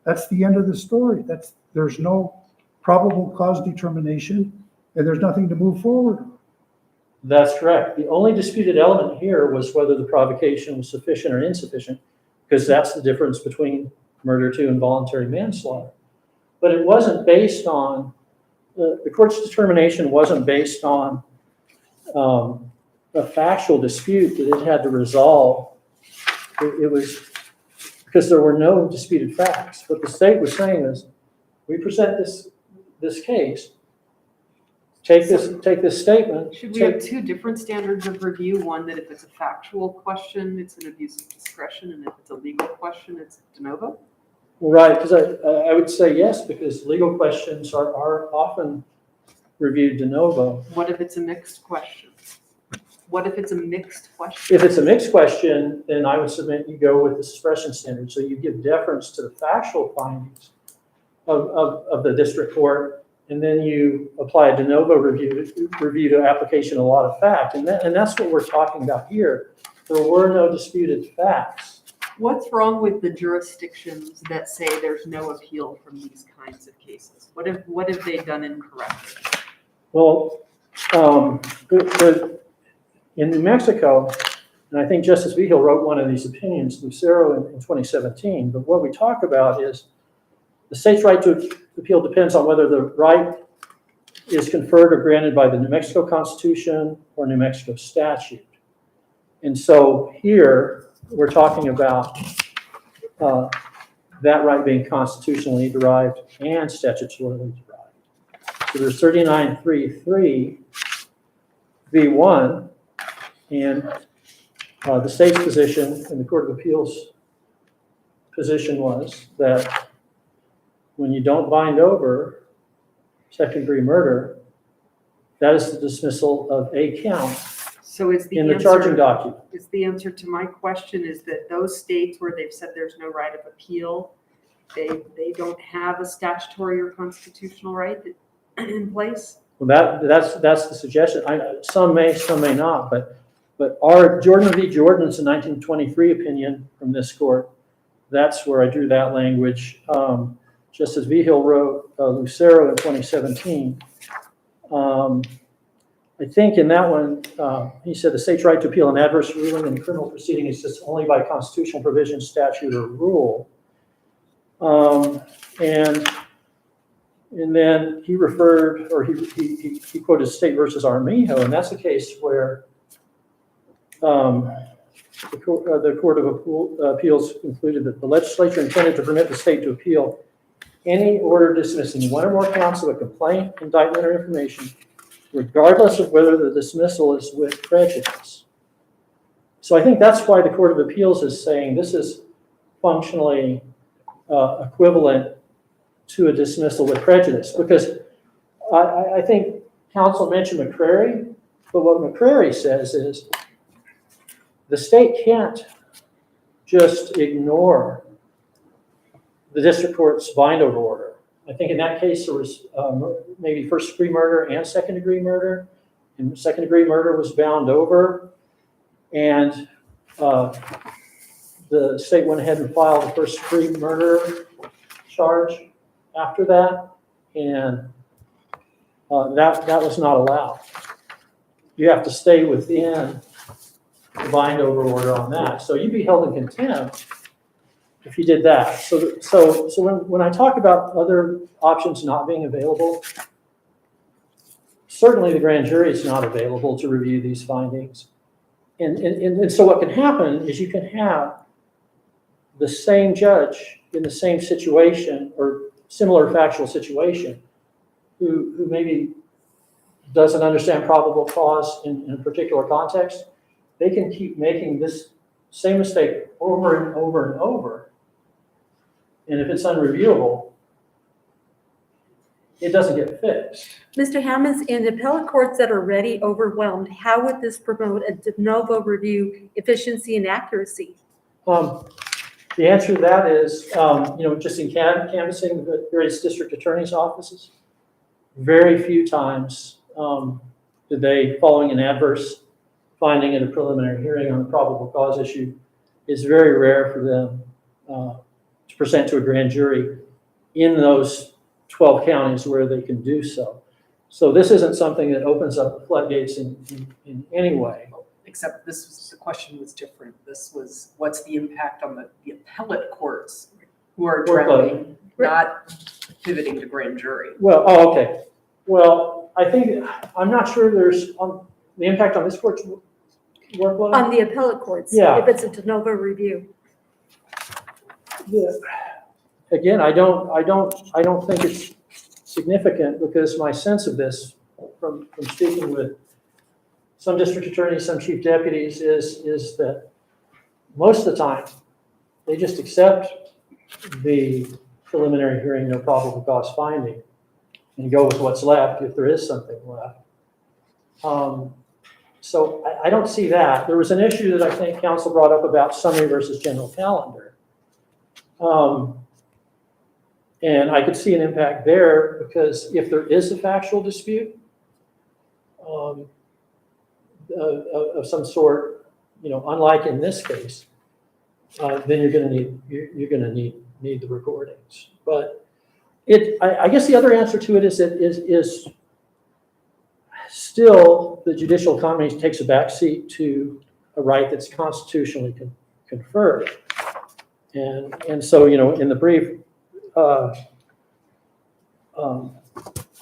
[SPEAKER 5] that's the end of the story. There's no probable cause determination, and there's nothing to move forward.
[SPEAKER 2] That's correct. The only disputed element here was whether the provocation was sufficient or insufficient, because that's the difference between murder to involuntary manslaughter. But it wasn't based on, the court's determination wasn't based on a factual dispute that it had to resolve. It was because there were no disputed facts. What the state was saying is, we present this case, take this statement.
[SPEAKER 3] Should we have 2 different standards of review? One that if it's a factual question, it's an abuse of discretion, and if it's a legal question, it's de novo?
[SPEAKER 2] Right, because I would say yes, because legal questions are often reviewed de novo.
[SPEAKER 3] What if it's a mixed question? What if it's a mixed question?
[SPEAKER 2] If it's a mixed question, then I would submit you go with the suppression standard. So you give deference to the factual findings of the district court, and then you apply a de novo review to application of a lot of fact. And that's what we're talking about here. There were no disputed facts.
[SPEAKER 3] What's wrong with the jurisdictions that say there's no appeal from these kinds of cases? What have they done incorrectly?
[SPEAKER 2] Well, in New Mexico, and I think Justice Vigil wrote one of these opinions, Lucero, in 2017, but what we talk about is the state's right to appeal depends on whether the right is conferred or granted by the New Mexico Constitution or New Mexico statute. And so here, we're talking about that right being constitutionally derived and statutorily derived. So there's 3933 V1, and the state's position and the Court of Appeals position was that when you don't bind over, second-degree murder, that is the dismissal of a count
[SPEAKER 3] So is the
[SPEAKER 2] in the charging
[SPEAKER 3] answer,
[SPEAKER 2] document.
[SPEAKER 3] is the answer to my question is that those states where they've said there's no right of appeal, they don't have a statutory or constitutional right in place?
[SPEAKER 2] Well, that's the suggestion. Some may not, but our Jordan v. Jordan's a 1923 opinion from this court, that's where I drew that language. Justice Vigil wrote Lucero in 2017. I think in that one, he said the state's right to appeal an adverse ruling in criminal proceeding is just only by constitutional provision, statute, or rule. And then he referred, or he quoted State versus Armijo, and that's a case where the Court of Appeals concluded that the legislature intended to permit the state to appeal any order dismissing one or more counts of a complaint, indictment, or information, regardless of whether the dismissal is with prejudice. So I think that's why the Court of Appeals is saying this is functionally equivalent to a dismissal with prejudice, because I think counsel mentioned McCrary, but what McCrary says is the state can't just ignore the district court's bind-over order. I think in that case there was maybe first-degree murder and second-degree murder, and second-degree murder was bound over, and the state went ahead and filed a first-degree murder charge after that, and that was not allowed. You have to stay within the bind-over order on that. So you'd be held in contempt if you did that. So when I talk about other options not being available, certainly the grand jury is not available to review these findings. And so what can happen is you can have the same judge in the same situation or similar factual situation who maybe doesn't understand probable cause in a particular context. They can keep making this same mistake over and over and over. And if it's unreviewable, it doesn't get fixed.
[SPEAKER 6] Mr. Hammonds, in appellate courts that are already overwhelmed, how would this promote a de novo review efficiency and accuracy?
[SPEAKER 2] The answer to that is, just in canvassing the various district attorney's offices, very few times did they, following an adverse finding at a preliminary hearing on a probable cause issue, it's very rare for them to present to a grand jury in those 12 counties where they can do so. So this isn't something that opens up the floodgates in any way.
[SPEAKER 9] Except the question was different. This was, what's the impact on the appellate courts who are drowning, not pivoting to grand jury?
[SPEAKER 2] Well, okay. Well, I'm not sure there's the impact on this court's workload.
[SPEAKER 6] On the appellate courts,
[SPEAKER 2] Yeah.
[SPEAKER 6] if it's a de novo review.
[SPEAKER 2] Yeah. Again, I don't think it's significant, because my sense of this from speaking with some district attorneys, some chief deputies, is that most of the time they just accept the preliminary hearing, no probable cause finding, and go with what's left if there is something left. So I don't see that. There was an issue that I think counsel brought up about summary versus general calendar. And I could see an impact there, because if there is a factual dispute of some sort, unlike in this case, then you're going to need the recordings. But I guess the other answer to it is still the judicial economy takes a backseat to a right that's constitutionally conferred. And so, in the brief,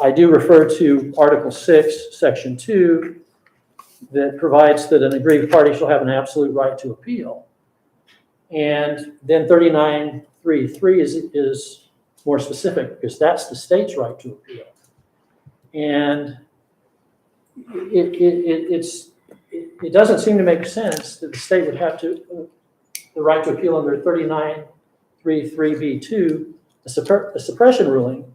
[SPEAKER 2] I do refer to Article 6, Section 2, that provides that an aggrieved party shall have an absolute right to appeal. And then 39.3.3 is more specific, because that's the state's right to appeal. And it doesn't seem to make sense that the state would have the right to appeal under 39.3.3b2, the suppression ruling,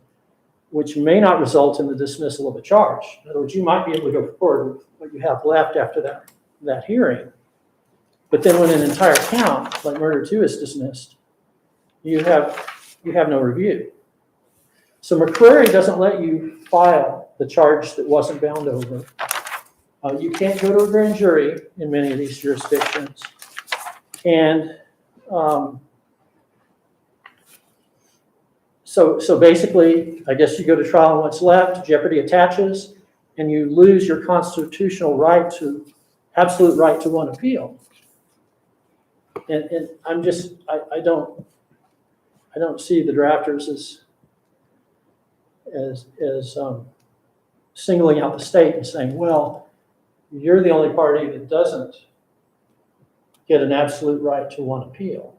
[SPEAKER 2] which may not result in the dismissal of a charge. In other words, you might be able to go forward with what you have left after that hearing. But then when an entire count, like murder 2, is dismissed, you have no review. So McCrary doesn't let you file the charge that wasn't bound over. You can't go to a grand jury in many of these jurisdictions. And so basically, I guess you go to trial on what's left, jeopardy attaches, and you lose your constitutional right to, absolute right to one appeal. And I'm just, I don't see the drafters as singling out the state and saying, well, you're the only party that doesn't get an absolute right to one appeal.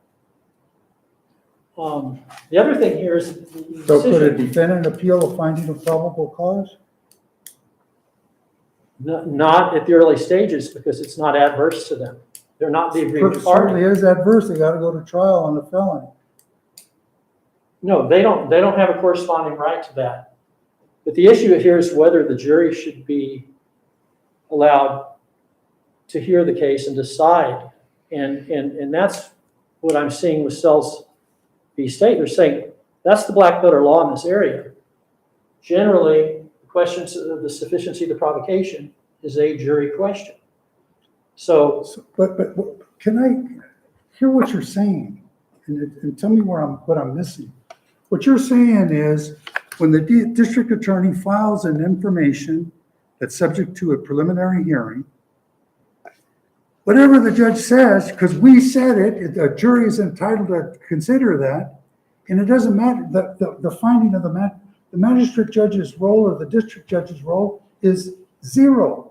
[SPEAKER 2] The other thing here is the
[SPEAKER 5] So could a
[SPEAKER 2] decision,
[SPEAKER 5] defendant appeal a finding of probable cause?
[SPEAKER 2] not at the early stages because it's not adverse to them. They're not the aggrieved
[SPEAKER 5] Certainly
[SPEAKER 2] party.
[SPEAKER 5] is adverse, they gotta go to trial on the felony.
[SPEAKER 2] No, they don't have a corresponding right to that. But the issue here is whether the jury should be allowed to hear the case and decide. And that's what I'm seeing with Sells v. State. They're saying that's the black letter law in this area. Generally, the questions of the sufficiency of the provocation is a jury question. So
[SPEAKER 5] But can I hear what you're saying? And tell me what I'm missing. What you're saying is when the district attorney files an information that's subject to a preliminary hearing, whatever the judge says, because we said it, the jury is entitled to consider that, and it doesn't matter, the finding of the magistrate judge's role or the district judge's role is zero.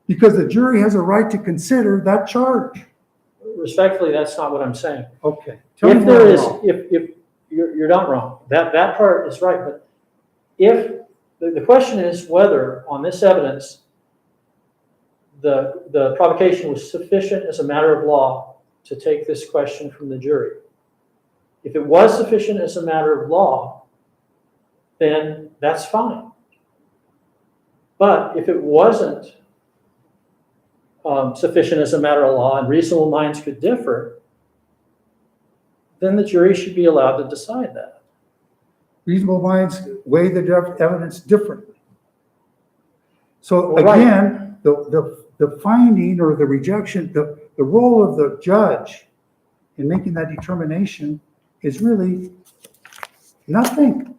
[SPEAKER 5] Because the jury has a right to consider that charge.
[SPEAKER 2] respectfully, that's not what I'm saying.
[SPEAKER 5] Okay. Tell me
[SPEAKER 2] If
[SPEAKER 5] where
[SPEAKER 2] there
[SPEAKER 5] I'm
[SPEAKER 2] is,
[SPEAKER 5] wrong.
[SPEAKER 2] if you're not wrong, that part is right. But if the question is whether on this evidence the provocation was sufficient as a matter of law to take this question from the jury. If it was sufficient as a matter of law, then that's fine. But if it wasn't sufficient as a matter of law and reasonable minds could differ, then the jury should be allowed to decide that.
[SPEAKER 5] Reasonable minds weigh the evidence differently. So
[SPEAKER 2] Well, right.
[SPEAKER 5] again, the finding or the rejection, the role of the judge in making that determination is really nothing.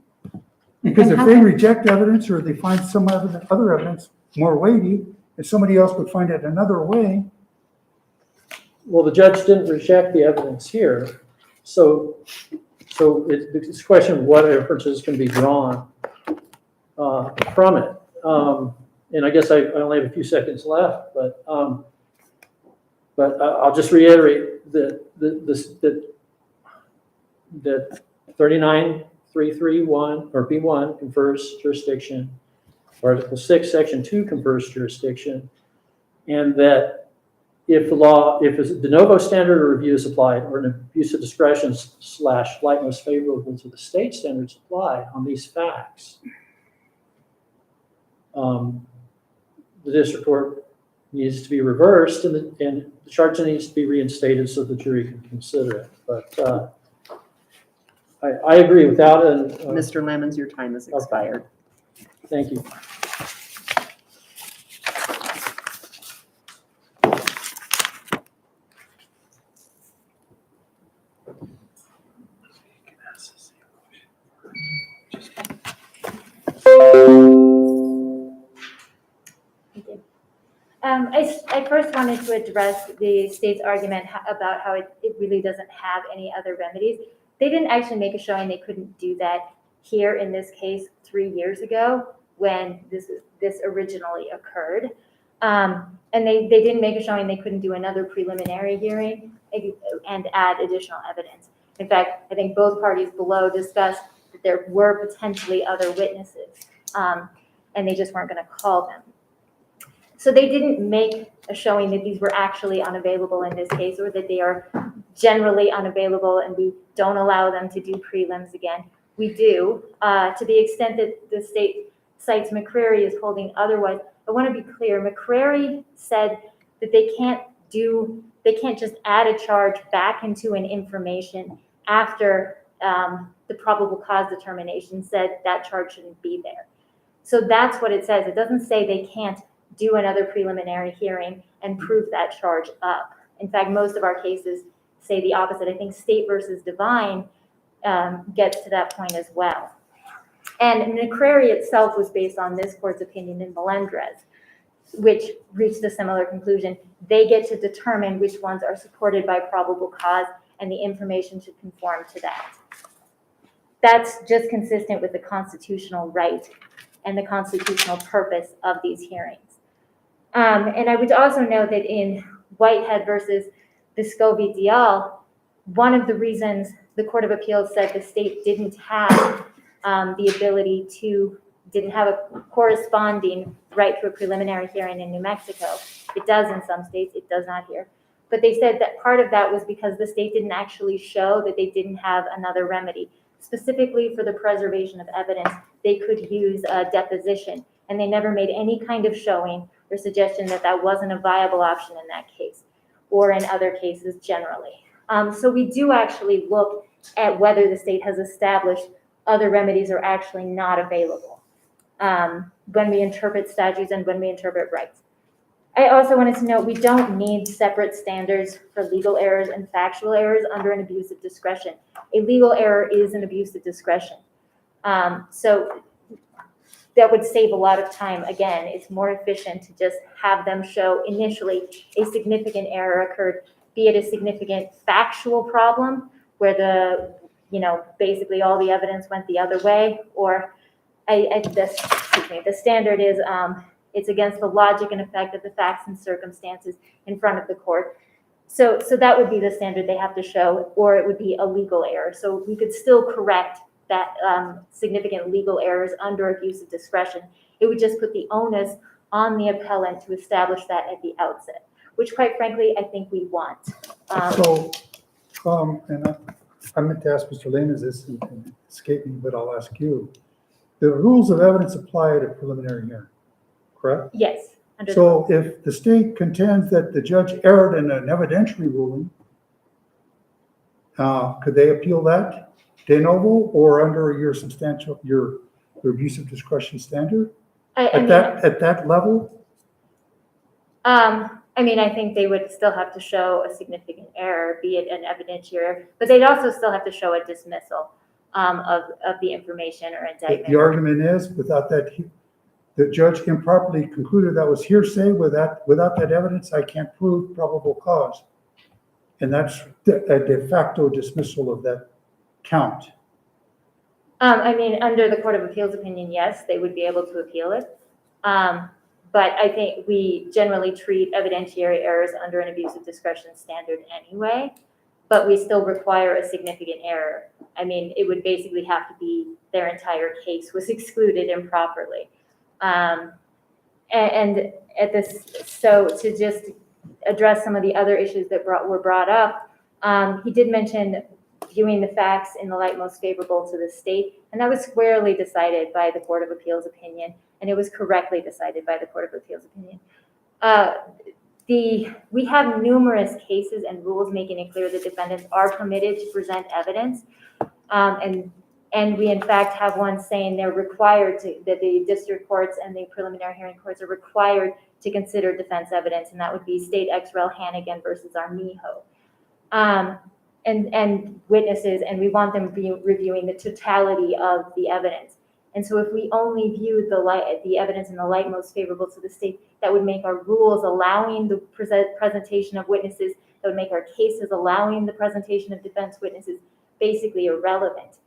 [SPEAKER 5] Because if they reject evidence or they find some other evidence more weighty, and somebody else would find it another way.
[SPEAKER 2] Well, the judge didn't reject the evidence here. So it's a question of what inferences can be drawn from it. And I guess I only have a few seconds left, but I'll just reiterate that 39331 or B1 confers jurisdiction. Article 6, Section 2 confers jurisdiction, and that if a de novo standard of review is applied or an abuse of discretion / light most favorable to the state standards applied on these facts, the district court needs to be reversed and the charge needs to be reinstated so the jury can consider it. But I agree without
[SPEAKER 3] Mr. Lemons, your time has expired.
[SPEAKER 2] thank you.
[SPEAKER 4] I first wanted to address the state's argument about how it really doesn't have any other remedies. They didn't actually make a showing they couldn't do that here in this case 3 years ago when this originally occurred. And they didn't make a showing they couldn't do another preliminary hearing and add additional evidence. In fact, I think both parties below discussed that there were potentially other witnesses, and they just weren't going to call them. So they didn't make a showing that these were actually unavailable in this case, or that they are generally unavailable and we don't allow them to do prelims again. we do. To the extent that the state cites McCrary as holding otherwise, I want to be clear. McCrary said that they can't just add a charge back into an information after the probable cause determination said that charge shouldn't be there. So that's what it says. It doesn't say they can't do another preliminary hearing and prove that charge up. In fact, most of our cases say the opposite. I think State versus Divine gets to that point as well. And McCrary itself was based on this court's opinion in Melendrez, which reached a similar conclusion. They get to determine which ones are supported by probable cause, and the information should conform to that. That's just consistent with the constitutional right and the constitutional purpose of these hearings. And I would also note that in Whitehead versus Vescovi Dial, one of the reasons the Court of Appeals said the state didn't have didn't have a corresponding right to a preliminary hearing in New Mexico. It does in some states, it does not here. But they said that part of that was because the state didn't actually show that they didn't have another remedy. Specifically for the preservation of evidence, they could use a deposition, and they never made any kind of showing or suggestion that that wasn't a viable option in that case, or in other cases generally. So we do actually look at whether the state has established other remedies are actually not available when we interpret statutes and when we interpret rights. I also wanted to note we don't need separate standards for legal errors and factual errors under an abuse of discretion. A legal error is an abuse of discretion. So that would save a lot of time. Again, it's more efficient to just have them show initially a significant error occurred, be it a significant factual problem where basically all the evidence went the other way, or the standard is it's against the logic and effect of the facts and circumstances in front of the court. So that would be the standard they have to show, or it would be a legal error. So we could still correct that significant legal errors under abuse of discretion. It would just put the onus on the appellant to establish that at the outset, which quite frankly, I think we want.
[SPEAKER 5] And I meant to ask Mr. Lane this and escaped me, but I'll ask you. The rules of evidence apply at a preliminary hearing, correct?
[SPEAKER 4] Yes.
[SPEAKER 5] So if the state contends that the judge erred in an evidentiary ruling, could they appeal that de novo or under your abuse of discretion standard at that level?
[SPEAKER 4] I think they would still have to show a significant error, be it an evidentiary, but they'd also still have to show a dismissal of the information or indictment.
[SPEAKER 5] The argument is without that, the judge improperly concluded that was hearsay. Without that evidence, I can't prove probable cause. And that's a de facto dismissal of that count.
[SPEAKER 4] Under the Court of Appeals opinion, yes, they would be able to appeal it. But I think we generally treat evidentiary errors under an abuse of discretion standard anyway, but we still require a significant error. It would basically have to be their entire case was excluded improperly. So to just address some of the other issues that were brought up, he did mention viewing the facts in the light most favorable to the state, and that was squarely decided by the Court of Appeals opinion, and it was correctly decided by the Court of Appeals opinion. We have numerous cases and rules making it clear that defendants are permitted to present evidence, and we in fact have one saying they're required that the district courts and the preliminary hearing courts are required to consider defense evidence, and that would be State Ex Rel Hannigan versus Armijo. And witnesses, and we want them reviewing the totality of the evidence. And so if we only view the evidence in the light most favorable to the state, that would make our rules allowing the presentation of witnesses, that would make our cases allowing the presentation of defense witnesses basically irrelevant.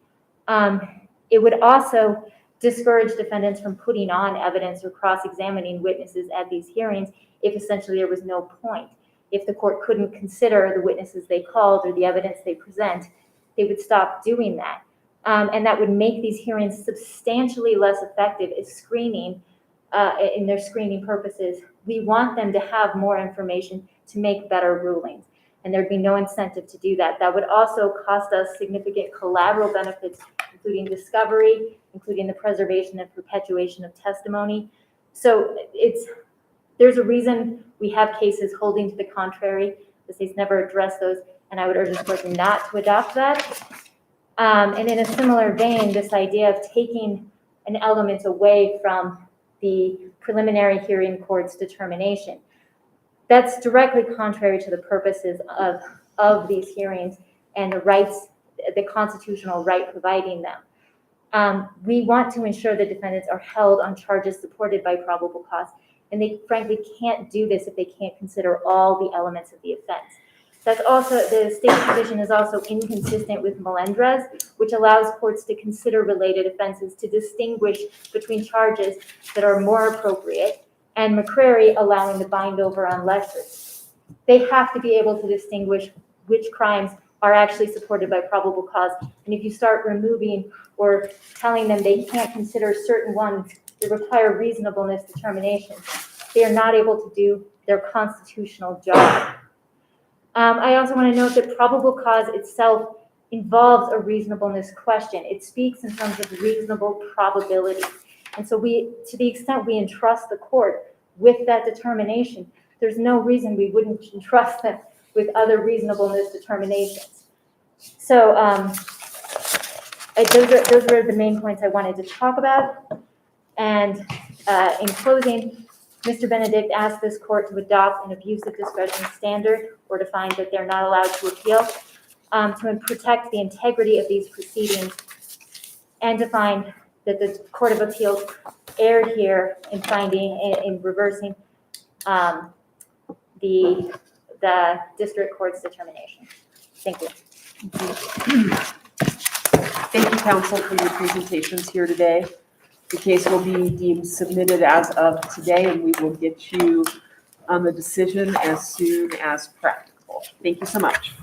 [SPEAKER 4] It would also discourage defendants from putting on evidence or cross-examining witnesses at these hearings if essentially there was no point. If the court couldn't consider the witnesses they called or the evidence they present, they would stop doing that. And that would make these hearings substantially less effective as screening, in their screening purposes. We want them to have more information to make better rulings, and there'd be no incentive to do that. That would also cost us significant collateral benefits including discovery, including the preservation and perpetuation of testimony. So there's a reason we have cases holding to the contrary. The state's never addressed those, and I would urge the court not to adopt that. And in a similar vein, this idea of taking an element away from the preliminary hearing court's determination, that's directly contrary to the purposes of these hearings and the rights, the constitutional right providing them. We want to ensure that defendants are held on charges supported by probable cause, and they frankly can't do this if they can't consider all the elements of the offense. That's also, the state's position is also inconsistent with Melendrez, which allows courts to consider related offenses to distinguish between charges that are more appropriate, and McCrary allowing the bind over on lesser. They have to be able to distinguish which crimes are actually supported by probable cause. And if you start removing or telling them they can't consider certain ones that require reasonableness determination, they are not able to do their constitutional job. I also want to note that probable cause itself involves a reasonableness question. It speaks in terms of reasonable probability. And so to the extent we entrust the court with that determination, there's no reason we wouldn't entrust them with other reasonableness determinations. So those were the main points I wanted to talk about. And in closing, Mr. Benedict asked this court to adopt an abuse of discretion standard or to find that they're not allowed to appeal, to protect the integrity of these proceedings, and to find that the Court of Appeals erred here in reversing the district court's determination. Thank you.
[SPEAKER 3] Thank you, counsel, for your presentations here today. The case will be deemed submitted as of today, and we will get you on the decision as soon as practicable. Thank you so much.